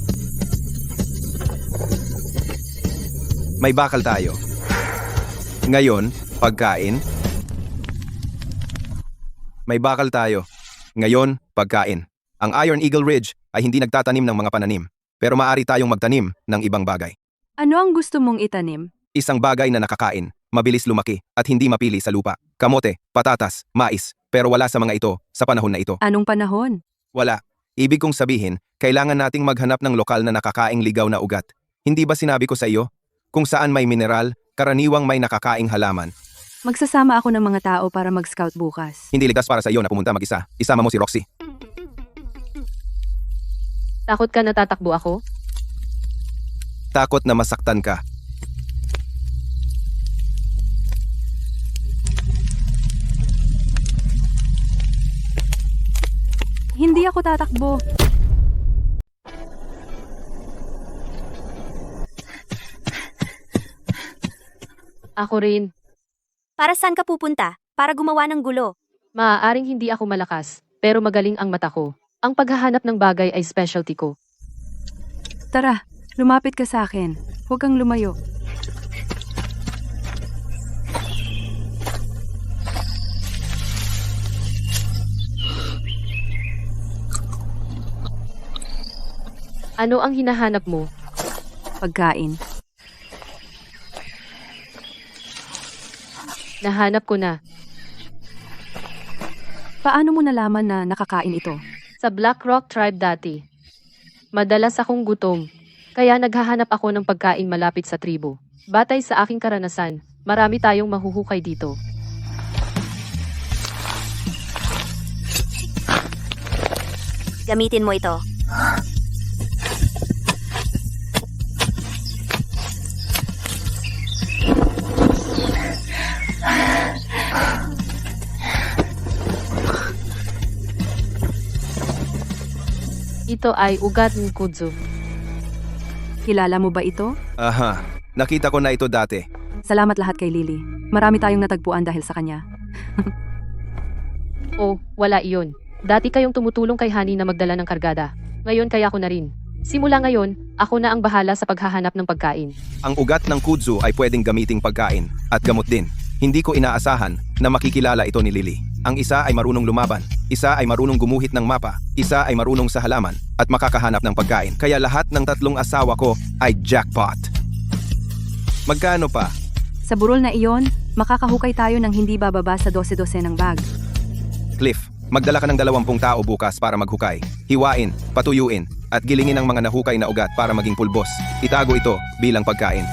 May bakal tayo. Ngayon, pagkain. May bakal tayo. Ngayon, pagkain. Ang Iron Eagle Ridge ay hindi nagtatanim ng mga pananim, pero maaari tayong magtanim ng ibang bagay. Ano ang gusto mong itanim? Isang bagay na nakakain, mabilis lumaki, at hindi mapili sa lupa. Kamote, patatas, mais, pero wala sa mga ito sa panahon na ito. Anong panahon? Wala. Ibig kong sabihin, kailangan nating maghanap ng lokal na nakakaing ligaw na ugat. Hindi ba sinabi ko sa iyo? Kung saan may mineral, karaniwang may nakakaing halaman. Magsasama ako ng mga tao para mag-scout bukas. Hindi ligtas para sa iyo na pumunta mag-isa. Isama mo si Roxy. Takot ka na tatakbo ako? Takot na masaktan ka. Hindi ako tatakbo. Ako rin. Para saan ka pupunta? Para gumawa ng gulo. Maaaring hindi ako malakas, pero magaling ang mata ko. Ang paghahanap ng bagay ay specialty ko. Tara, lumapit ka sa akin. Huwag kang lumayo. Ano ang hinahanap mo? Pagkain. Nahanap ko na. Paano mo nalaman na nakakain ito? Sa Black Rock Tribe dati. Madalas akong gutom, kaya naghahanap ako ng pagkain malapit sa tribo. Batay sa aking karanasan, marami tayong mahuhukay dito. Gamitin mo ito. Ito ay ugat ng kudzu. Kilala mo ba ito? Aha, nakita ko na ito dati. Salamat lahat kay Lily. Marami tayong natagpuan dahil sa kanya. Oh, wala iyon. Dati kayong tumutulong kay Honey na magdala ng kargada. Ngayon kaya ko na rin. Simula ngayon, ako na ang bahala sa paghahanap ng pagkain. Ang ugat ng kudzu ay pwedeng gamiting pagkain at gamot din. Hindi ko inaasahan na makikilala ito ni Lily. Ang isa ay marunong lumaban, isa ay marunong gumuhit ng mapa, isa ay marunong sa halaman at makakahanap ng pagkain. Kaya lahat ng 3 asawa ko ay jackpot. Magkano pa? Sa burol na iyon, makakahukay tayo ng hindi bababa sa 12 ng bag. Cliff, magdala ka ng 20 tao bukas para maghukay. Hiwain, patuyuin, at gilingin ang mga nahukay na ugat para maging pulbos. Itago ito bilang pagkain.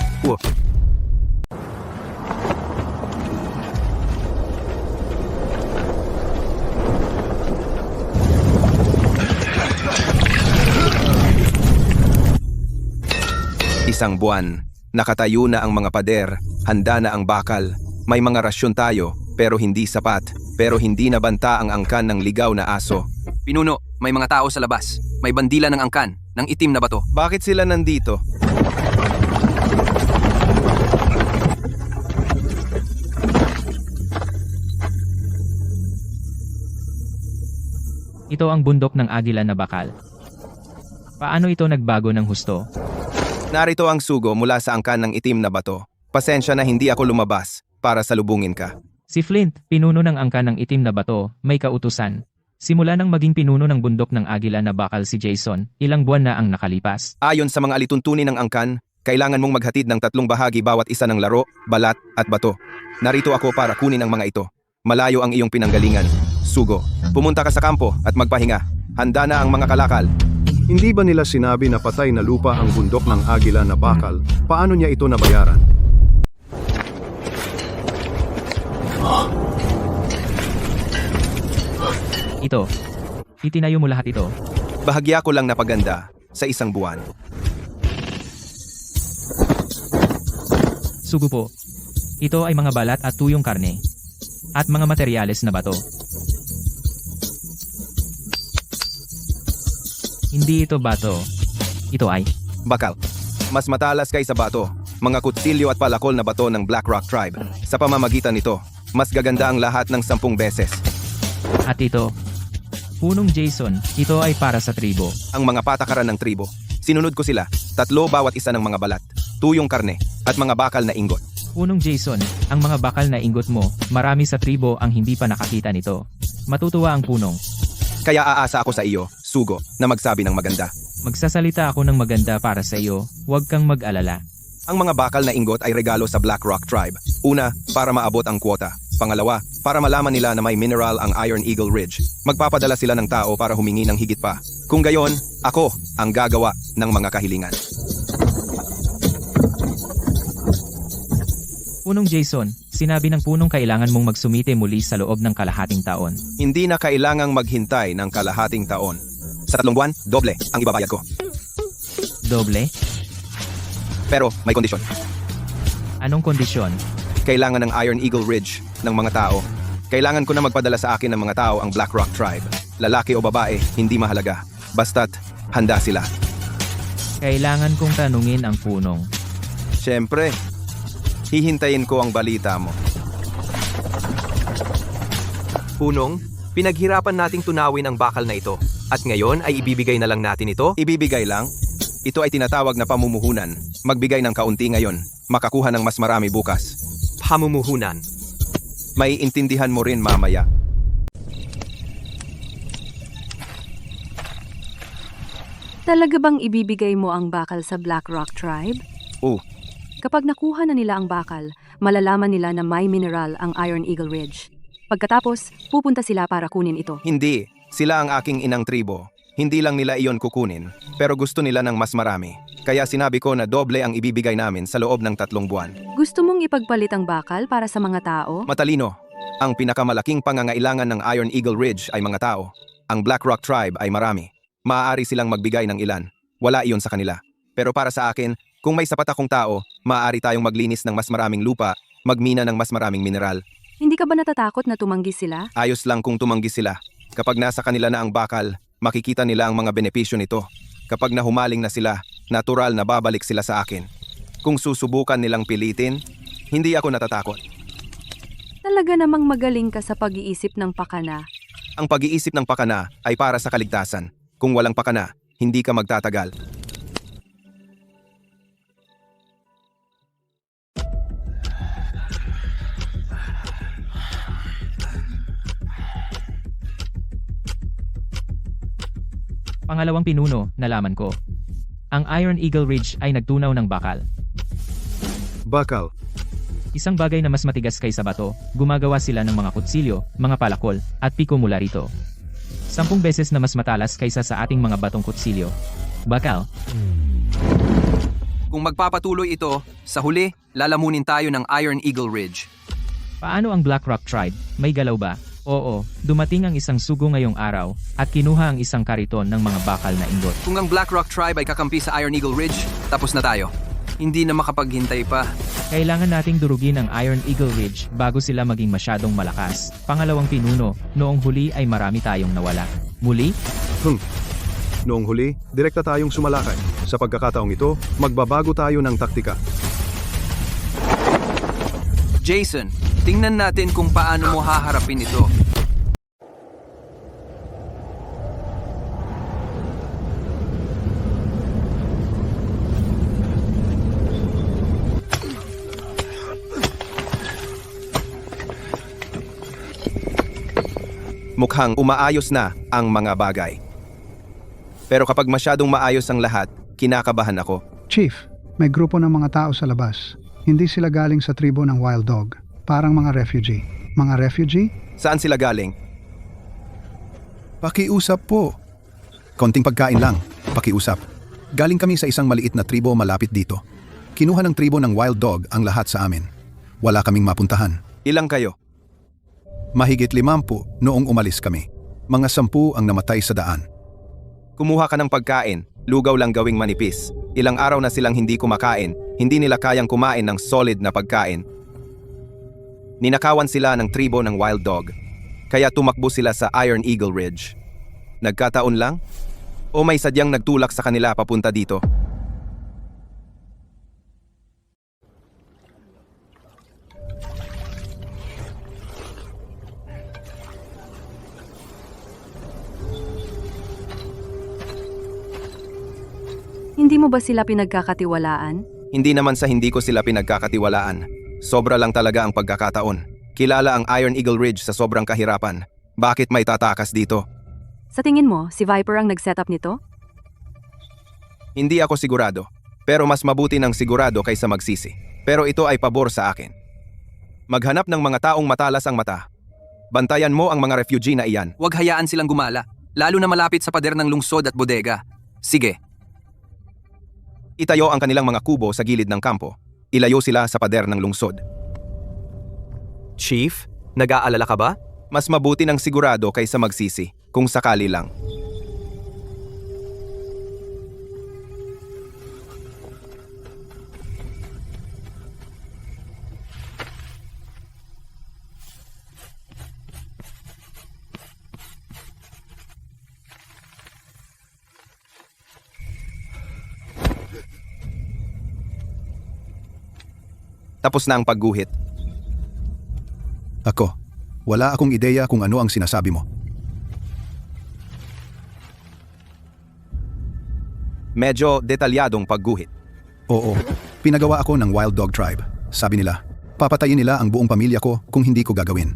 isang buwan. Nakatayo na ang mga pader, handa na ang bakal. May mga rasyon tayo, pero hindi sapat. Pero hindi nabanta ang angkan ng ligaw na aso. Pinuno, may mga tao sa labas. May bandila ng angkan, ng itim na bato. Bakit sila nandito? Ito ang bundok ng agila na bakal. Paano ito nagbago ng husto? Narito ang sugo mula sa angkan ng itim na bato. Pasensya na hindi ako lumabas para salubungin ka. Si Flint, pinuno ng angkan ng itim na bato, may kautusan. Simula nang maging pinuno ng bundok ng agila na bakal si Jason, ilang buwan na ang nakalipas. Ayon sa mga alituntunin ng angkan, kailangan mong maghatid ng 3 bahagi bawat isa ng laro, balat, at bato. Narito ako para kunin ang mga ito. Malayo ang iyong pinanggalingan. Sugo, pumunta ka sa kampo at magpahinga. Handa na ang mga kalakal. Hindi ba nila sinabi na patay na lupa ang bundok ng agila na bakal? Paano niya ito nabayaran? Ito. Itinayo mo lahat ito. Bahagya ko lang napaganda sa isang buwan. Sugo po. Ito ay mga balat at tuyong karne. At mga materyales na bato. Hindi ito bato. Ito ay bakal. Mas matalas kaysa bato. Mga kutsilyo at palakol na bato ng Black Rock Tribe. Sa pamamagitan nito, mas gaganda ang lahat ng 10 beses. At ito. Punong Jason, ito ay para sa tribo. Ang mga patakaran ng tribo. Sinunod ko sila, 3 bawat isa ng mga balat, tuyong karne, at mga bakal na ingot. Punong Jason, ang mga bakal na ingot mo, marami sa tribo ang hindi pa nakakita nito. Matutuwa ang punong. Kaya aasa ako sa iyo, Sugo, na magsabi ng maganda. Magsasalita ako ng maganda para sa iyo, huwag kang mag-alala. Ang mga bakal na ingot ay regalo sa Black Rock Tribe. Una, para maabot ang kwota. Pangalawa, para malaman nila na may mineral ang Iron Eagle Ridge. Magpapadala sila ng tao para humingi ng higit pa. Kung gayon, ako ang gagawa ng mga kahilingan. Punong Jason, sinabi ng punong kailangan mong magsumite muli sa loob ng kalahating taon. Hindi na kailangang maghintay ng kalahating taon. Sa 3 buwan, doble ang ibabayad ko. Doble? Pero may kondisyon. Anong kondisyon? Kailangan ng Iron Eagle Ridge ng mga tao. Kailangan ko na magpadala sa akin ng mga tao ang Black Rock Tribe. Lalaki o babae, hindi mahalaga. Basta't handa sila. Kailangan kong tanungin ang punong. Siyempre, hihintayin ko ang balita mo. Punong, pinaghirapan nating tunawin ang bakal na ito. At ngayon ay ibibigay na lang natin ito? Ibibigay lang? Ito ay tinatawag na pamumuhunan. Magbigay ng kaunti ngayon, makakuha ng mas marami bukas. Pamumuhunan. May intindihan mo rin mamaya. Talaga bang ibibigay mo ang bakal sa Black Rock Tribe? Kapag nakuha na nila ang bakal, malalaman nila na may mineral ang Iron Eagle Ridge. Pagkatapos, pupunta sila para kunin ito. Hindi. Sila ang aking inang tribo. Hindi lang nila iyon kukunin, pero gusto nila ng mas marami. Kaya sinabi ko na doble ang ibibigay namin sa loob ng 3 buwan. Gusto mong ipagpalit ang bakal para sa mga tao? Matalino. Ang pinakamalaking pangangailangan ng Iron Eagle Ridge ay mga tao. Ang Black Rock Tribe ay marami. Maaari silang magbigay ng ilan. Wala iyon sa kanila. Pero para sa akin, kung may sapat akong tao, maaari tayong maglinis ng mas maraming lupa, magmina ng mas maraming mineral. Hindi ka ba natatakot na tumanggi sila? Ayos lang kung tumanggi sila. Kapag nasa kanila na ang bakal, makikita nila ang mga benepisyo nito. Kapag nahumaling na sila, natural na babalik sila sa akin. Kung susubukan nilang pilitin, hindi ako natatakot. Talaga namang magaling ka sa pag-iisip ng pakana. Ang pag-iisip ng pakana ay para sa kaligtasan. Kung walang pakana, hindi ka magtatagal. Pangalawang pinuno, nalaman ko. Ang Iron Eagle Ridge ay nagtunaw ng bakal. Bakal. Isang bagay na mas matigas kaysa bato, gumagawa sila ng mga kutsilyo, mga palakol, at piko mula rito. 10 beses na mas matalas kaysa sa ating mga batong kutsilyo. Bakal. Kung magpapatuloy ito, sa huli, lalamunin tayo ng Iron Eagle Ridge. Paano ang Black Rock Tribe? May galaw ba? Oo, dumating ang isang sugo ngayong araw at kinuha ang isang kariton ng mga bakal na ingot. Kung ang Black Rock Tribe ay kakampi sa Iron Eagle Ridge, tapos na tayo. Hindi na makapaghintay pa. Kailangan nating durugin ang Iron Eagle Ridge bago sila maging masyadong malakas. Pangalawang pinuno, noong huli ay marami tayong nawala. Muli? Noong huli, direkta tayong sumalakay. Sa pagkakataong ito, magbabago tayo ng taktika. Jason, tingnan natin kung paano mo haharapin ito. Mukhang umaayos na ang mga bagay. Pero kapag masyadong maayos ang lahat, kinakabahan ako. Chief, may grupo ng mga tao sa labas. Hindi sila galing sa tribo ng Wild Dog. Parang mga refugee. Mga refugee? Saan sila galing? Pakiusap po. Konting pagkain lang. Pakiusap. Galing kami sa isang maliit na tribo malapit dito. Kinuha ng tribo ng Wild Dog ang lahat sa amin. Wala kaming mapuntahan. Ilang kayo? Mahigit 50 noong umalis kami. Mga 10 ang namatay sa daan. Kumuha ka ng pagkain, lugaw lang gawing manipis. Ilang araw na silang hindi kumakain, hindi nila kayang kumain ng solid na pagkain. Ninakawan sila ng tribo ng Wild Dog, kaya tumakbo sila sa Iron Eagle Ridge. Nagkataon lang? O may sadyang nagtulak sa kanila papunta dito? Hindi mo ba sila pinagkakatiwalaan? Hindi naman sa hindi ko sila pinagkakatiwalaan. Sobra lang talaga ang pagkakataon. Kilala ang Iron Eagle Ridge sa sobrang kahirapan. Bakit may tatakas dito? Sa tingin mo, si Viper ang nag-setup nito? Hindi ako sigurado. Pero mas mabuti ng sigurado kaysa magsisi. Pero ito ay pabor sa akin. Maghanap ng mga taong matalas ang mata. Bantayan mo ang mga refugee na iyan. Huwag hayaan silang gumala, lalo na malapit sa pader ng lungsod at bodega. Sige. Itayo ang kanilang mga kubo sa gilid ng kampo. Ilayo sila sa pader ng lungsod. Chief, nag-aalala ka ba? Mas mabuti ng sigurado kaysa magsisi, kung sakali lang. Tapos na ang pagguhit. Ako, wala akong ideya kung ano ang sinasabi mo. Medyo detalyadong pagguhit. Oo, pinagawa ako ng Wild Dog Tribe. Sabi nila, papatayin nila ang buong pamilya ko kung hindi ko gagawin.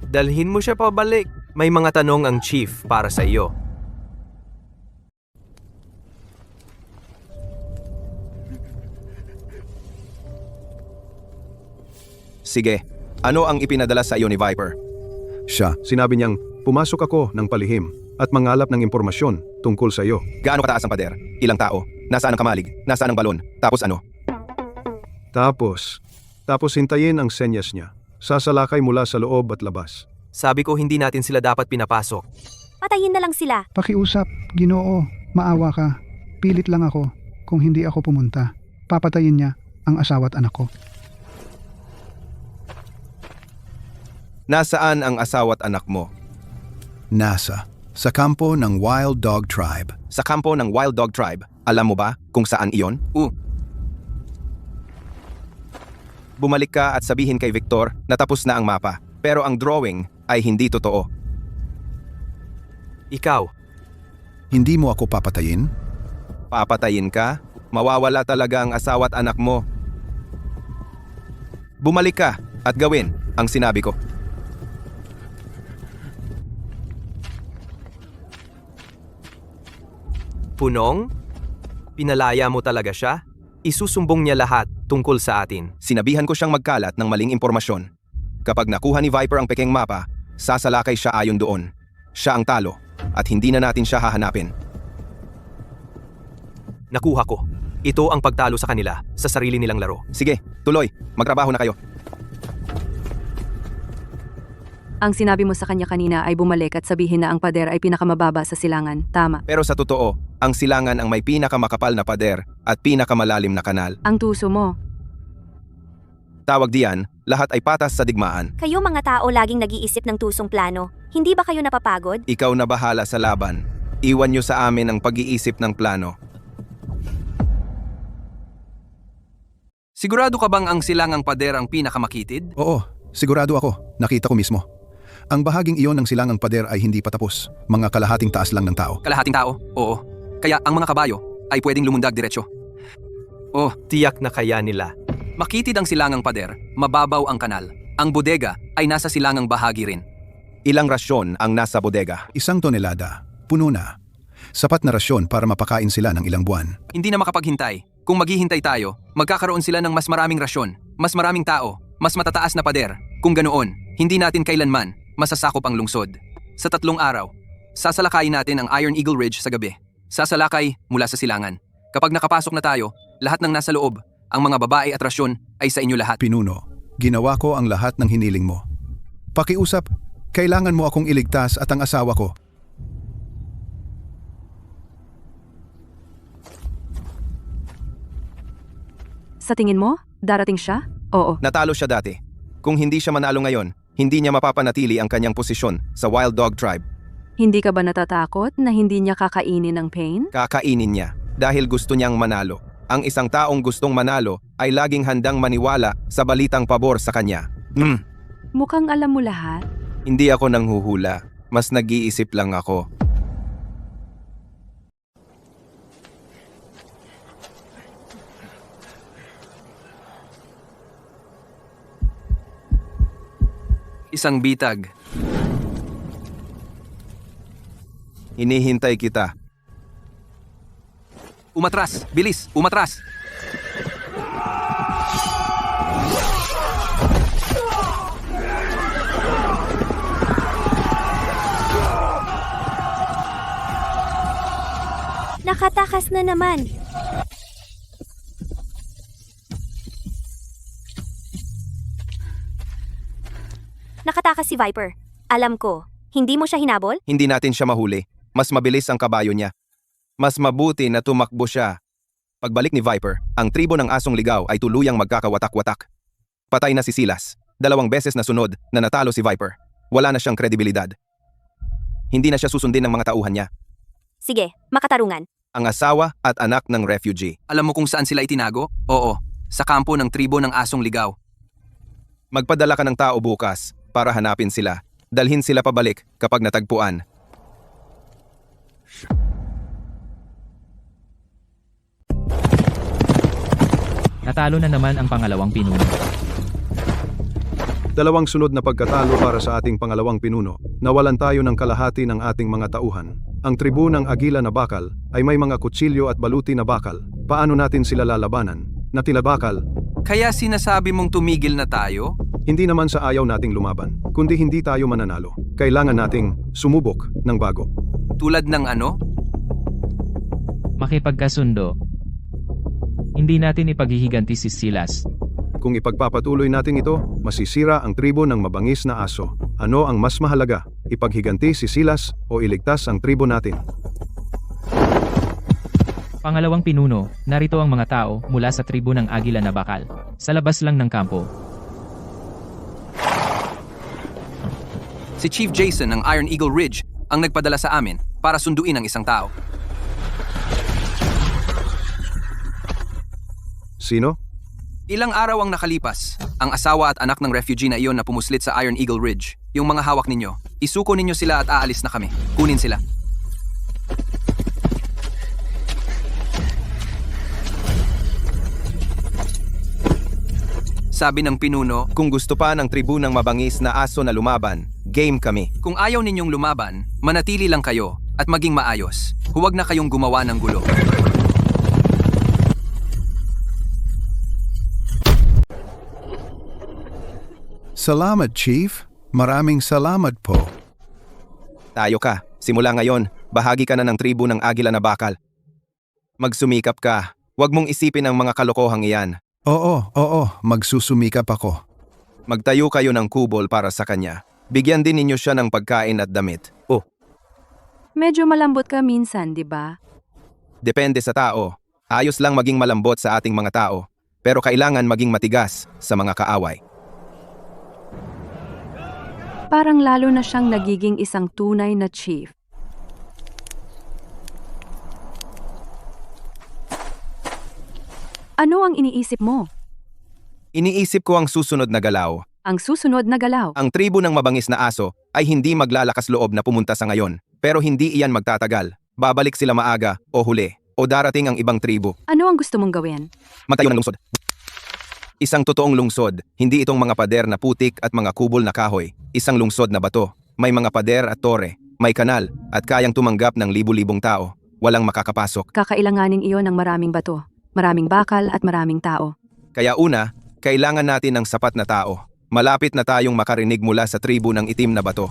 Dalhin mo siya pabalik. May mga tanong ang chief para sa iyo. Sige, ano ang ipinadala sa iyo ni Viper? Siya, sinabi niyang, pumasok ako ng palihim at mangalap ng impormasyon tungkol sa iyo. Gaano kataas ang pader? Ilang tao? Nasaan ang kamalig? Nasaan ang balon? Tapos ano? Tapos hintayin ang senyas niya. Sasalakay mula sa loob at labas. Sabi ko hindi natin sila dapat pinapasok. Patayin na lang sila. Pakiusap, Ginoo, maawa ka. Pilit lang ako. Kung hindi ako pumunta, papatayin niya ang asawa at anak ko. Nasaan ang asawa at anak mo? Sa kampo ng Wild Dog Tribe. Sa kampo ng Wild Dog Tribe. Alam mo ba kung saan iyon? Bumalik ka at sabihin kay Victor na tapos na ang mapa. Pero ang drawing ay hindi totoo. Ikaw, Hindi mo ako papatayin? Papatayin ka? Mawawala talaga ang asawa at anak mo. Bumalik ka at gawin ang sinabi ko. Punong? Pinalaya mo talaga siya? Isusumbong niya lahat tungkol sa atin. Sinabihan ko siyang magkalat ng maling impormasyon. Kapag nakuha ni Viper ang pekeng mapa, sasalakay siya ayon doon. Siya ang talo at hindi na natin siya hahanapin. Nakuha ko. Ito ang pagtalo sa kanila sa sarili nilang laro. Sige, tuloy. Magtrabaho na kayo. Ang sinabi mo sa kanya kanina ay bumalik at sabihin na ang pader ay pinakamababa sa silangan. Tama. Pero sa totoo, ang silangan ang may pinakamakapal na pader at pinakamalalim na kanal. Ang tuso mo. Tawag diyan, lahat ay patas sa digmaan. Kayo mga tao laging nag-iisip ng tusong plano. Hindi ba kayo napapagod? Ikaw na bahala sa laban. Iwan niyo sa amin ang pag-iisip ng plano. Sigurado ka bang ang silangang pader ang pinakamakitid? Oo, sigurado ako. Nakita ko mismo. Ang bahaging iyon ng silangang pader ay hindi pa tapos. Mga kalahating taas lang ng tao. Kalahating tao? Oo. Kaya ang mga kabayo ay pwedeng lumundag diretsyo. Oh, Tiyak na kaya nila. makitid ang silangang pader, mababaw ang kanal. Ang bodega ay nasa silangang bahagi rin. Ilang rasyon ang nasa bodega? 1 tonelada. Puno na. Sapat na rasyon para mapakain sila ng ilang buwan. Hindi na makapaghintay. Kung maghihintay tayo, magkakaroon sila ng mas maraming rasyon, mas maraming tao, mas matataas na pader. Kung ganoon, hindi natin kailanman masasakop ang lungsod. Sa 3 araw, sasalakayin natin ang Iron Eagle Ridge sa gabi. Sasalakay mula sa silangan. Kapag nakapasok na tayo, lahat ng nasa loob, ang mga babae at rasyon ay sa inyo lahat. Pinuno, ginawa ko ang lahat ng hiniling mo. Pakiusap, kailangan mo akong iligtas at ang asawa ko. Sa tingin mo, darating siya? Oo. Natalo siya dati. Kung hindi siya manalo ngayon, hindi niya mapapanatili ang kanyang posisyon sa Wild Dog Tribe. Hindi ka ba natatakot na hindi niya kakainin ng pain? Kakainin niya dahil gusto niyang manalo. Ang isang taong gustong manalo ay laging handang maniwala sa balitang pabor sa kanya. Mukhang alam mo lahat. Hindi ako nanghuhula. Mas nag-iisip lang ako. Isang bitag. Hinihintay kita. Umatras! Bilis! Umatras! Nakatakas na naman. Nakatakas si Viper. Alam ko, hindi mo siya hinabol? Hindi natin siya mahuli. Mas mabilis ang kabayo niya. Mas mabuti na tumakbo siya. Pagbalik ni Viper, ang tribo ng asong ligaw ay tuluyang magkakawatak-watak. Patay na si Silas. 2 beses na sunod na natalo si Viper. Wala na siyang kredibilidad. Hindi na siya susundin ng mga tauhan niya. Sige, makatarungan. Ang asawa at anak ng refugee. Alam mo kung saan sila itinago? Oo, sa kampo ng tribo ng asong ligaw. Magpadala ka ng tao bukas para hanapin sila. Dalhin sila pabalik kapag natagpuan. Natalo na naman ang pangalawang pinuno. 2 sunod na pagkatalo para sa ating pangalawang pinuno. Nawalan tayo ng kalahati ng ating mga tauhan. Ang tribu ng Agila na bakal ay may mga kutsilyo at baluti na bakal. Paano natin sila lalabanan? Natila bakal, Kaya sinasabi mong tumigil na tayo? hindi naman sa ayaw nating lumaban, kundi hindi tayo mananalo. Kailangan nating sumubok ng bago. Tulad ng ano? Makipagkasundo. Hindi natin ipaghihiganti si Silas. Kung ipagpapatuloy natin ito, masisira ang tribo ng mabangis na aso. Ano ang mas mahalaga? Ipaghiganti si Silas o iligtas ang tribo natin? Pangalawang pinuno, narito ang mga tao mula sa tribo ng Agila na bakal. Sa labas lang ng kampo. Si Chief Jason ng Iron Eagle Ridge ang nagpadala sa amin para sunduin ang isang tao. Sino? Ilang araw ang nakalipas, ang asawa at anak ng refugee na iyon na pumuslit sa Iron Eagle Ridge. Yung mga hawak ninyo, isuko ninyo sila at aalis na kami. Kunin sila. Sabi ng pinuno, Kung gusto pa ng tribu ng mabangis na aso na lumaban, game kami. kung ayaw ninyong lumaban, manatili lang kayo at maging maayos. Huwag na kayong gumawa ng gulo. Salamat, Chief. Maraming salamat po. Tayo ka. Simula ngayon, bahagi ka na ng tribu ng Agila na bakal. Magsumikap ka. Huwag mong isipin ang mga kalokohang iyan. Oo, magsusumikap ako. Magtayo kayo ng kubol para sa kanya. Bigyan din ninyo siya ng pagkain at damit. Oh, Medyo malambot ka minsan, di ba? Depende sa tao. Ayos lang maging malambot sa ating mga tao, pero kailangan maging matigas sa mga kaaway. Parang lalo na siyang nagiging isang tunay na chief. Ano ang iniisip mo? Iniisip ko ang susunod na galaw. Ang susunod na galaw. Ang tribo ng mabangis na aso ay hindi maglalakas loob na pumunta sa ngayon, pero hindi iyan magtatagal. Babalik sila maaga o huli, o darating ang ibang tribo. Ano ang gusto mong gawin? Magtayo ng lungsod. Isang totoong lungsod, hindi itong mga pader na putik at mga kubol na kahoy. Isang lungsod na bato. May mga pader at tore, may kanal, at kayang tumanggap ng libu-libong tao. Walang makakapasok. Kakailanganin iyon ng maraming bato, maraming bakal at maraming tao. Kaya una, kailangan natin ng sapat na tao. Malapit na tayong makarinig mula sa tribo ng itim na bato.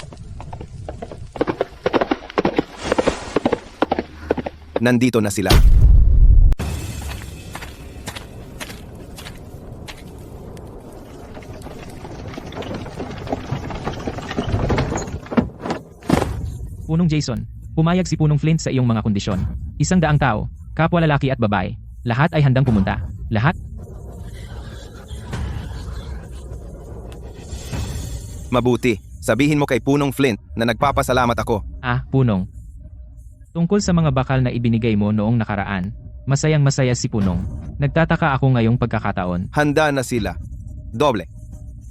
Nandito na sila. Punong Jason, pumayag si Punong Flint sa iyong mga kondisyon. 100 tao, kapwa lalaki at babae. Lahat ay handang pumunta. Lahat? Mabuti, sabihin mo kay Punong Flint na nagpapasalamat ako. Punong. Tungkol sa mga bakal na ibinigay mo noong nakaraan, masayang-masaya si Punong. Nagtataka ako ngayong pagkakataon. Handa na sila. Doble.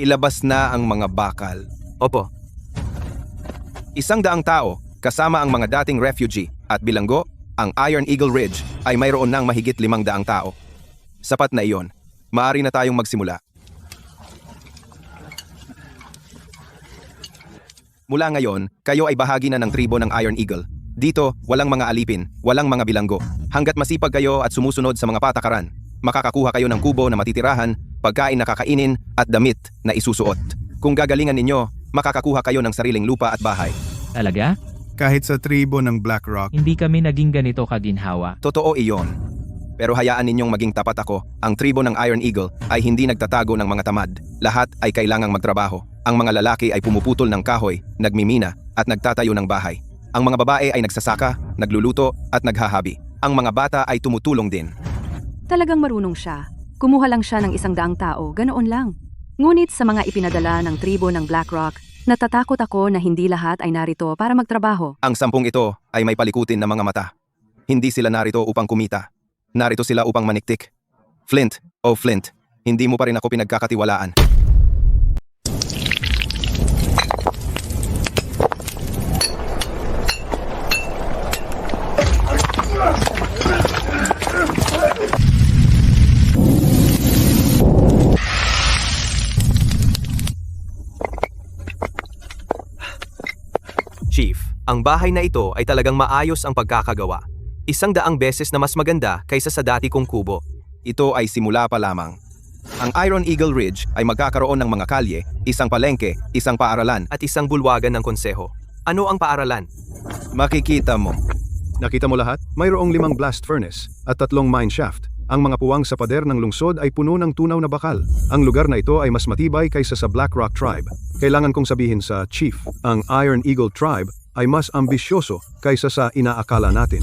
Ilabas na ang mga bakal. opo. 100 tao, kasama ang mga dating refugee, at bilanggo, ang Iron Eagle Ridge ay mayroon ng mahigit 500 tao. Sapat na iyon. Maari na tayong magsimula. Mula ngayon, kayo ay bahagi na ng tribo ng Iron Eagle. Dito, walang mga alipin, walang mga bilanggo. Hanggat masipag kayo at sumusunod sa mga patakaran, makakakuha kayo ng kubo na matitirahan, pagkain na kakainin, at damit na isusuot. Kung gagalingan ninyo, makakakuha kayo ng sariling lupa at bahay. Talaga? Kahit sa tribo ng Black Rock, Hindi kami naging ganito kaginhawa. Totoo iyon. Pero hayaan ninyong maging tapat ako, ang tribo ng Iron Eagle ay hindi nagtatago ng mga tamad. Lahat ay kailangang magtrabaho. Ang mga lalaki ay pumuputol ng kahoy, nagmimina, at nagtatayo ng bahay. Ang mga babae ay nagsasaka, nagluluto, at naghahabi. Ang mga bata ay tumutulong din. Talagang marunong siya. Kumuha lang siya ng 100 tao, ganoon lang. Ngunit sa mga ipinadala ng tribo ng Black Rock, natatakot ako na hindi lahat ay narito para magtrabaho. Ang 10 ito ay may palikutin na mga mata. Hindi sila narito upang kumita. Narito sila upang maniktik. Flint, oh Flint, hindi mo pa rin ako pinagkakatiwalaan. Chief, ang bahay na ito ay talagang maayos ang pagkakagawa. 100 beses na mas maganda kaysa sa dati kong kubo. Ito ay simula pa lamang. Ang Iron Eagle Ridge ay magkakaroon ng mga kalye, isang palengke, isang paaralan, At isang bulwagan ng konseho. Ano ang paaralan? makikita mo. Nakita mo lahat? Mayroong 5 blast furnace at 3 mine shaft. Ang mga puwang sa pader ng lungsod ay puno ng tunaw na bakal. Ang lugar na ito ay mas matibay kaysa sa Black Rock Tribe. Kailangan kong sabihin sa Chief, ang Iron Eagle Tribe ay mas ambisyoso kaysa sa inaakala natin.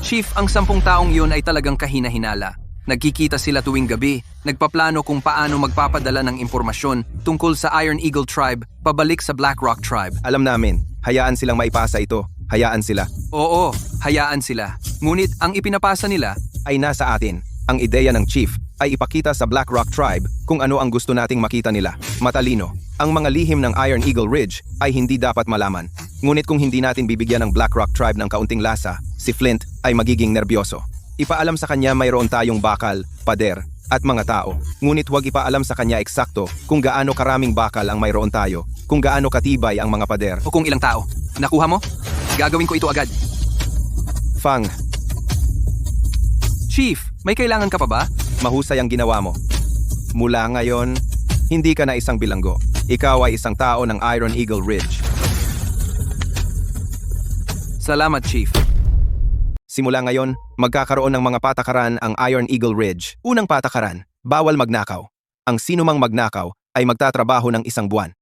Chief, ang 10 taong iyon ay talagang kahina-hinala. Nagkikita sila tuwing gabi, nagpaplano kung paano magpapadala ng impormasyon tungkol sa Iron Eagle Tribe pabalik sa Black Rock Tribe. Alam namin, hayaan silang maipasa ito. Hayaan sila. Oo, hayaan sila. Ngunit ang ipinapasa nila Ay nasa atin. Ang ideya ng Chief ay ipakita sa Black Rock Tribe kung ano ang gusto nating makita nila. Matalino. Ang mga lihim ng Iron Eagle Ridge ay hindi dapat malaman. Ngunit kung hindi natin bibigyan ng Black Rock Tribe ng kaunting lasa, si Flint ay magiging nerbyoso. Ipaalam sa kanya mayroon tayong bakal, pader, at mga tao. Ngunit huwag ipaalam sa kanya eksakto kung gaano karaming bakal ang mayroon tayo, kung gaano katibay ang mga pader. o kung ilang tao. Nakuha mo? Gagawin ko ito agad. Fang, Chief, may kailangan ka pa ba? mahusay ang ginawa mo. Mula ngayon, hindi ka na isang bilanggo. Ikaw ay isang tao ng Iron Eagle Ridge. Salamat, Chief. Simula ngayon, magkakaroon ng mga patakaran ang Iron Eagle Ridge. Unang patakaran, Bawal magnakaw. Ang sinumang magnakaw ay magtatrabaho ng 1 buwan.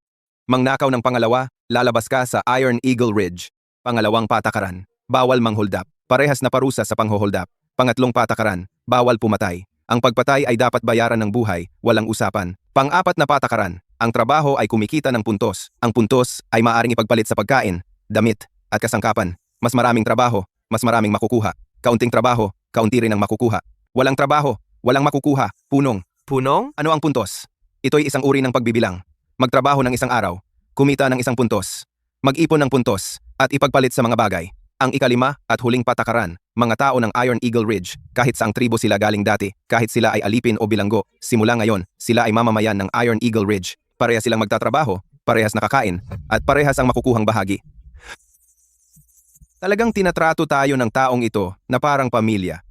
Mangnakaw ng pangalawa, lalabas ka sa Iron Eagle Ridge. Pangalawang patakaran, bawal mangholdap. Parehas na parusa sa panghoholdap. Pangatlong patakaran, bawal pumatay. Ang pagpatay ay dapat bayaran ng buhay, walang usapan. Pang-apat na patakaran, ang trabaho ay kumikita ng puntos. Ang puntos ay maaring ipagpalit sa pagkain, damit, at kasangkapan. Mas maraming trabaho, mas maraming makukuha. Kaunting trabaho, kaunti rin ang makukuha. Walang trabaho, walang makukuha. Punong. Punong? Ano ang puntos? Ito'y isang uri ng pagbibilang. Magtrabaho ng 1 araw, kumita ng 1 puntos. Mag-ipon ng puntos, at ipagpalit sa mga bagay. Ang ikalima at huling patakaran, mga tao ng Iron Eagle Ridge, kahit saang tribo sila galing dati, kahit sila ay alipin o bilanggo, simula ngayon, sila ay mamamayan ng Iron Eagle Ridge. Parehas silang magtatrabaho, parehas nakakain, at parehas ang makukuhang bahagi. Talagang tinatrato tayo ng taong ito na parang pamilya.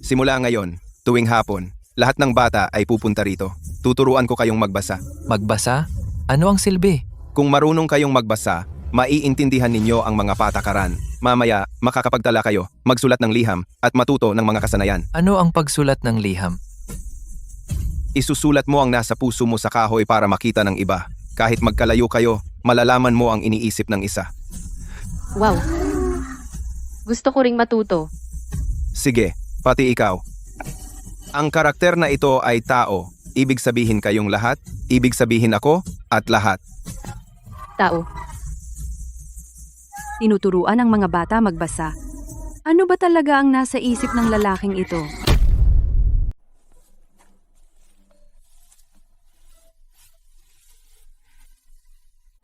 Simula ngayon, tuwing hapon, lahat ng bata ay pupunta rito. Tuturuan ko kayong magbasa. Magbasa? Ano ang silbi? Kung marunong kayong magbasa, maiintindihan ninyo ang mga patakaran. Mamaya, makakapagtala kayo, magsulat ng liham, at matuto ng mga kasanayan. Ano ang pagsulat ng liham? Isusulat mo ang nasa puso mo sa kahoy para makita ng iba. Kahit magkalayo kayo, malalaman mo ang iniisip ng isa. Wow. Gusto ko ring matuto. Sige, pati ikaw. Ang karakter na ito ay tao. Ibig sabihin kayong lahat, ibig sabihin ako, at lahat. Tao. Tinuturuan ang mga bata magbasa. Ano ba talaga ang nasa isip ng lalaking ito?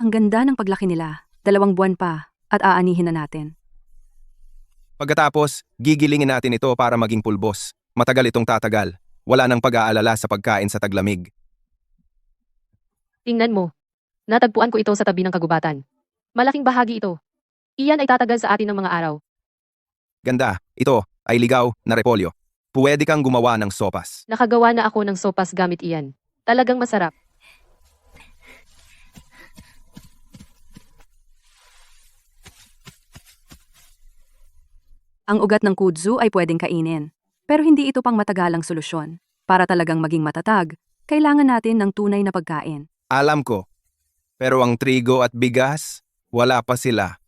Ang ganda ng paglaki nila. 2 buwan pa at aanihin na natin. Pagkatapos, gigilingin natin ito para maging pulbos. Matagal itong tatagal. Wala nang pag-aalala sa pagkain sa taglamig. Tingnan mo. Natagpuan ko ito sa tabi ng kagubatan. Malaking bahagi ito. Iyan ay tatagal sa atin ng mga araw. Ganda, ito ay ligaw na repolyo. Puwede kang gumawa ng sopas. Nakagawa na ako ng sopas gamit iyan. Talagang masarap. Ang ugat ng kudzu ay pwedeng kainin. Pero hindi ito pang matagalang solusyon. Para talagang maging matatag, kailangan natin ng tunay na pagkain. Alam ko. Pero ang trigo at bigas, wala pa sila.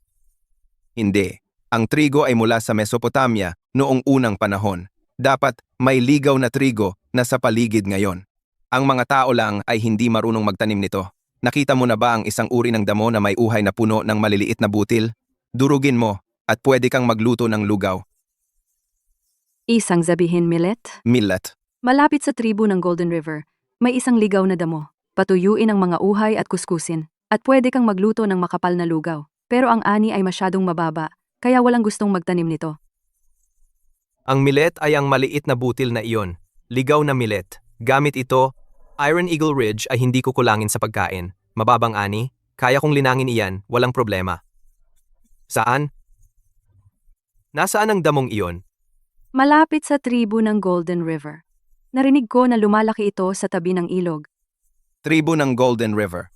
Hindi. Ang trigo ay mula sa Mesopotamia noong unang panahon. Dapat may ligaw na trigo na sa paligid ngayon. Ang mga tao lang ay hindi marunong magtanim nito. Nakita mo na ba ang isang uri ng damo na may uhay na puno ng maliliit na butil? Durugin mo at pwede kang magluto ng lugaw. Isang sabihin millet. Millet. Malapit sa tribo ng Golden River, may isang ligaw na damo. Patuyuin ang mga uhay at kuskusin. At pwede kang magluto ng makapal na lugaw. Pero ang ani ay masyadong mababa, kaya walang gustong magtanim nito. Ang millet ay ang maliit na butil na iyon. Ligaw na millet. Gamit ito, Iron Eagle Ridge ay hindi kukulangin sa pagkain. Mababang ani, kaya kong linangin iyan, walang problema. Saan? Nasaan ang damong iyon? Malapit sa tribo ng Golden River. Narinig ko na lumalaki ito sa tabi ng ilog. Tribo ng Golden River.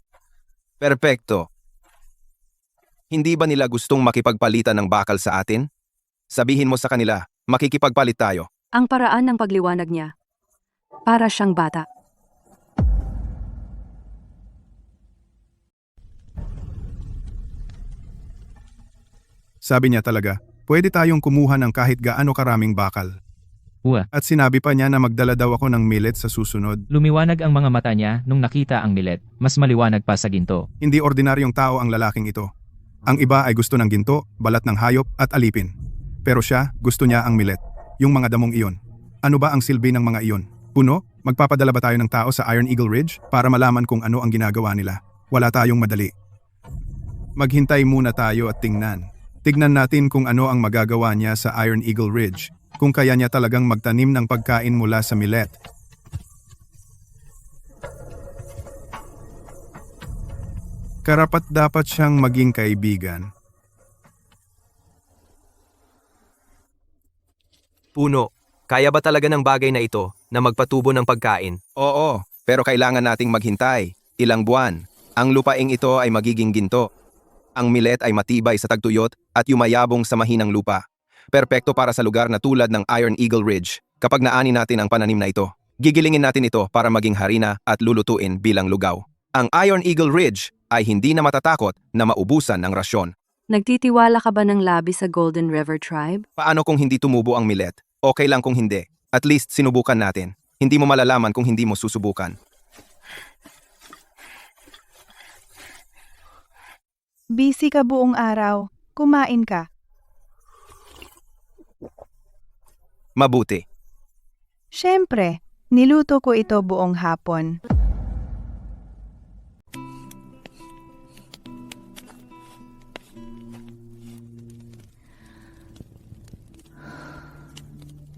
Perpekto. Hindi ba nila gustong makipagpalitan ng bakal sa atin? Sabihin mo sa kanila, makikipagpalit tayo. Ang paraan ng pagliwanag niya. Para siyang bata. Sabi niya talaga, pwede tayong kumuha ng kahit gaano karaming bakal. At sinabi pa niya na magdala daw ako ng millet sa susunod. Lumiwanag ang mga mata niya nung nakita ang millet. Mas maliwanag pa sa ginto. Hindi ordinaryong tao ang lalaking ito. Ang iba ay gusto ng ginto, balat ng hayop at alipin. Pero siya, gusto niya ang millet. Yung mga damong iyon. Ano ba ang silbi ng mga iyon? Puno, magpapadala ba tayo ng tao sa Iron Eagle Ridge para malaman kung ano ang ginagawa nila? Wala tayong madali. Maghintay muna tayo at tingnan. Tignan natin kung ano ang magagawa niya sa Iron Eagle Ridge. Kung kaya niya talagang magtanim ng pagkain mula sa millet. Karapat dapat siyang maging kaibigan. Puno, kaya ba talaga ng bagay na ito na magpatubo ng pagkain? Oo, pero kailangan nating maghintay. Ilang buwan. Ang lupaing ito ay magiging ginto. Ang millet ay matibay sa tagtuyot at yumayabong sa mahinang lupa. Perpekto para sa lugar na tulad ng Iron Eagle Ridge. Kapag naani natin ang pananim na ito, gigilingin natin ito para maging harina at lulutuin bilang lugaw. Ang Iron Eagle Ridge ay hindi na matatakot na maubusan ng rasyon. Nagtitiwala ka ba ng labi sa Golden River Tribe? Paano kung hindi tumubo ang millet? Okay lang kung hindi. At least sinubukan natin. Hindi mo malalaman kung hindi mo susubukan. Busy ka buong araw. Kumain ka. Mabuti. Siyempre, niluto ko ito buong hapon.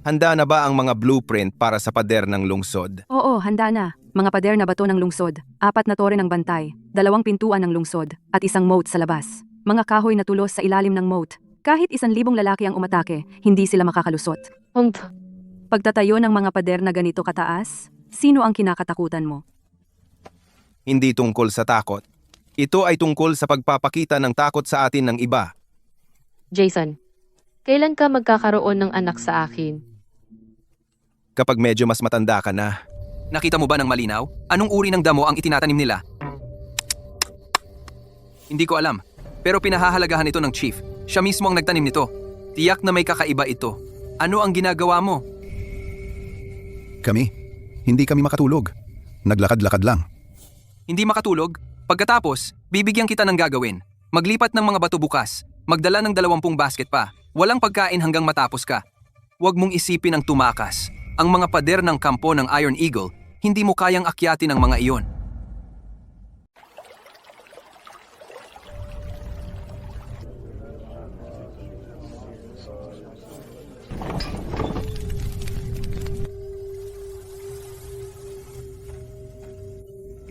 Handa na ba ang mga blueprint para sa pader ng lungsod? Oo, handa na. Mga pader na bato ng lungsod, 4 na tore ng bantay, 2 pintuan ng lungsod, at 1 moat sa labas. Mga kahoy na tulos sa ilalim ng moat. Kahit 1,000 lalaki ang umatake, hindi sila makakalusot. Pagtatayo ng mga pader na ganito kataas, sino ang kinakatakutan mo? Hindi tungkol sa takot. Ito ay tungkol sa pagpapakita ng takot sa atin ng iba. Jason, kailan ka magkakaroon ng anak sa akin? Kapag medyo mas matanda ka na. Nakita mo ba ng malinaw? Anong uri ng damo ang itinatanim nila? Hindi ko alam. Pero pinahahalagahan ito ng chief. Siya mismo ang nagtanim nito. Tiyak na may kakaiba ito. Ano ang ginagawa mo? Kami? Hindi kami makatulog. Naglakad-lakad lang. Hindi makatulog? Pagkatapos, bibigyan kita ng gagawin. Maglipat ng mga bato bukas. Magdala ng 20 basket pa. Walang pagkain hanggang matapos ka. Huwag mong isipin ang tumakas. Ang mga pader ng kampo ng Iron Eagle, hindi mo kayang akyatin ang mga iyon.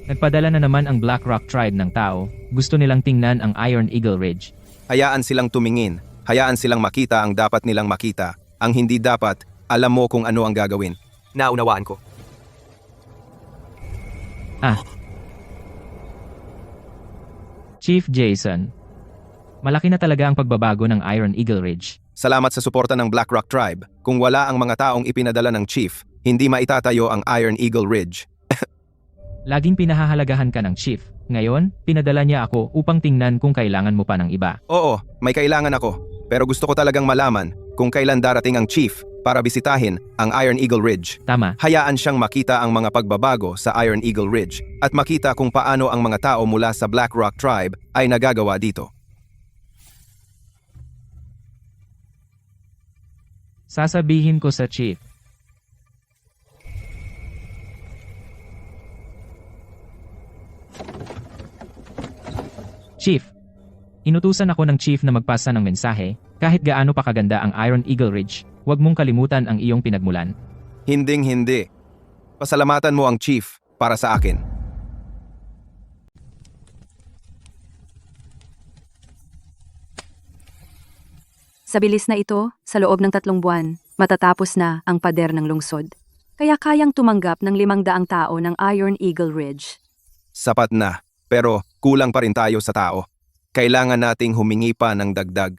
Nagpadala na naman ang Black Rock Tribe ng tao. Gusto nilang tingnan ang Iron Eagle Ridge. Hayaan silang tumingin. Hayaan silang makita ang dapat nilang makita. Ang hindi dapat, alam mo kung ano ang gagawin. Naunawaan ko. Chief Jason, malaki na talaga ang pagbabago ng Iron Eagle Ridge. Salamat sa suporta ng Black Rock Tribe. Kung wala ang mga taong ipinadala ng chief, hindi maitatayo ang Iron Eagle Ridge. Laging pinahahalagahan ka ng chief. Ngayon, pinadala niya ako upang tingnan kung kailangan mo pa ng iba. Oo, may kailangan ako. Pero gusto ko talagang malaman kung kailan darating ang chief para bisitahin ang Iron Eagle Ridge. Tama. Hayaan siyang makita ang mga pagbabago sa Iron Eagle Ridge at makita kung paano ang mga tao mula sa Black Rock Tribe ay nagagawa dito. Sasabihin ko sa chief. Chief, inutusan ako ng chief na magpasa ng mensahe. Kahit gaano pa kaganda ang Iron Eagle Ridge, huwag mong kalimutan ang iyong pinagmulan. Hinding-hindi. Pasalamatan mo ang chief para sa akin. Sa bilis na ito, sa loob ng 3 buwan, matatapos na ang pader ng lungsod. Kaya kayang tumanggap ng 500 tao ng Iron Eagle Ridge. Sapat na, pero kulang pa rin tayo sa tao. Kailangan nating humingi pa ng dagdag.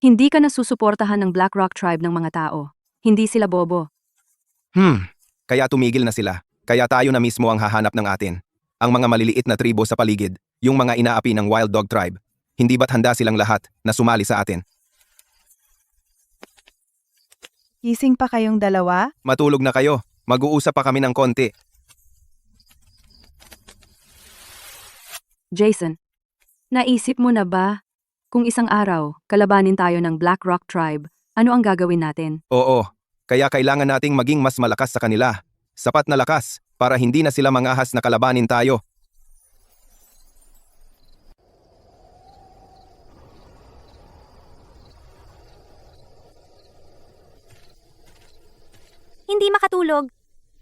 Hindi ka nasusuportahan ng Black Rock Tribe ng mga tao. Hindi sila bobo. Kaya tumigil na sila. Kaya tayo na mismo ang hahanap ng atin. Ang mga maliliit na tribo sa paligid, yung mga inaapi ng Wild Dog Tribe. Hindi ba't handa silang lahat na sumali sa atin? Gising pa kayong dalawa? Matulog na kayo. Mag-uusap pa kami ng konti. Jason, naisip mo na ba? Kung isang araw, kalabanin tayo ng Black Rock Tribe, ano ang gagawin natin? Oo, kaya kailangan nating maging mas malakas sa kanila. Sapat na lakas para hindi na sila mangahas na kalabanin tayo. Hindi makatulog.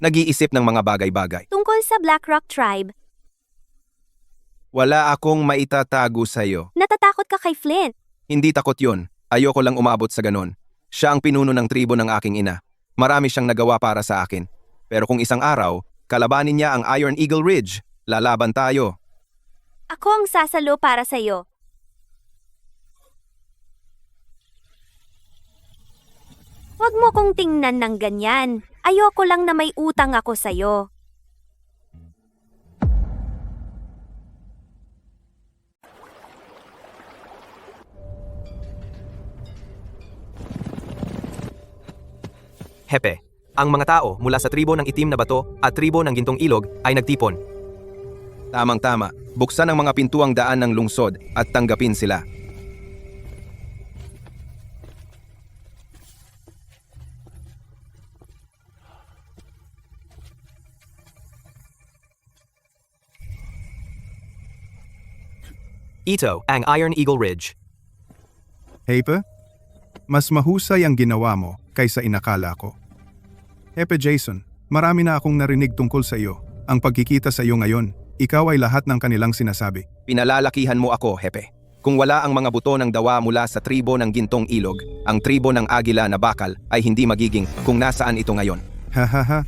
Nag-iisip ng mga bagay-bagay. Tungkol sa Black Rock Tribe, Wala akong maitatago sa'yo. natatakot ka kay Flint. Hindi takot yun. Ayoko lang umabot sa ganon. Siya ang pinuno ng tribo ng aking ina. Marami siyang nagawa para sa akin. Pero kung isang araw, kalabanin niya ang Iron Eagle Ridge, lalaban tayo. Ako ang sasalo para sa'yo. Huwag mo kong tingnan ng ganyan. Ayoko lang na may utang ako sa'yo. Hepe, ang mga tao mula sa tribo ng itim na bato at tribo ng gintong ilog ay nagtipon. Tamang-tama, buksan ang mga pintuang daan ng lungsod at tanggapin sila. Ito ang Iron Eagle Ridge. Hepe, mas mahusay ang ginawa mo kaysa inakala ko. Hepe Jason, marami na akong narinig tungkol sa iyo. Ang pagkikita sa iyo ngayon, ikaw ay lahat ng kanilang sinasabi. Pinalalakihan mo ako, Hepe. Kung wala ang mga buto ng dawa mula sa tribo ng gintong ilog, ang tribo ng agila na bakal ay hindi magiging kung nasaan ito ngayon. Hahaha.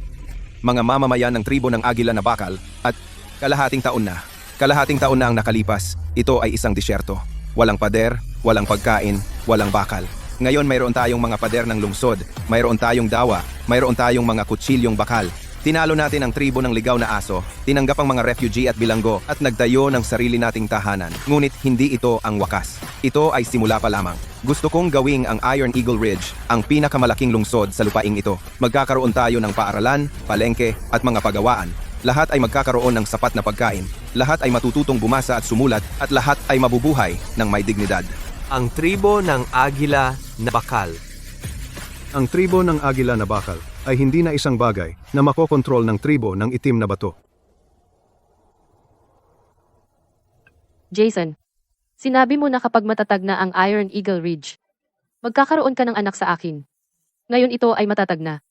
Mga mamamayan ng tribo ng agila na bakal at kalahating taon na ang nakalipas, ito ay isang disyerto. Walang pader, walang pagkain, walang bakal. Ngayon mayroon tayong mga pader ng lungsod, mayroon tayong dawa, mayroon tayong mga kutsilyong bakal. Tinalo natin ang tribo ng ligaw na aso, tinanggap ang mga refugee at bilanggo at nagtayo ng sarili nating tahanan. Ngunit hindi ito ang wakas. Ito ay simula pa lamang. Gusto kong gawing ang Iron Eagle Ridge ang pinakamalaking lungsod sa lupaing ito. Magkakaroon tayo ng paaralan, palengke at mga pagawaan. Lahat ay magkakaroon ng sapat na pagkain. Lahat ay matututong bumasa at sumulat at lahat ay mabubuhay ng may dignidad. Ang tribo ng agila na bakal. Ang tribo ng agila na bakal ay hindi na isang bagay na makokontrol ng tribo ng itim na bato. Jason, sinabi mo na kapag matatag na ang Iron Eagle Ridge, magkakaroon ka ng anak sa akin. Ngayon ito ay matatag na.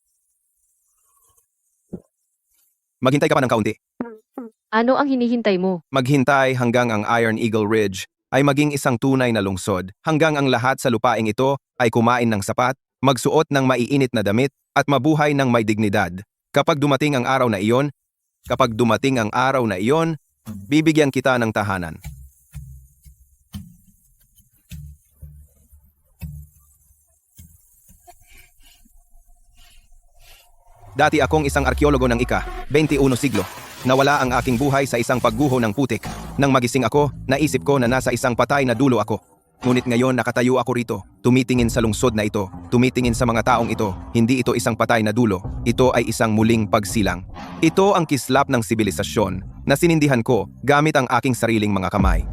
Maghintay ka pa ng kaunti. Ano ang hinihintay mo? Maghintay hanggang ang Iron Eagle Ridge ay maging isang tunay na lungsod, hanggang ang lahat sa lupaing ito ay kumain ng sapat, magsuot ng maiinit na damit, at mabuhay ng may dignidad. Kapag dumating ang araw na iyon, bibigyan kita ng tahanan. Dati akong isang arkeologo ng ika-21 siglo. Nawala ang aking buhay sa isang pagguho ng putik. Nang magising ako, naisip ko na nasa isang patay na dulo ako. Ngunit ngayon nakatayo ako rito, tumitingin sa lungsod na ito, tumitingin sa mga taong ito. Hindi ito isang patay na dulo, ito ay isang muling pagsilang. Ito ang kislap ng sibilisasyon na sinindihan ko gamit ang aking sariling mga kamay.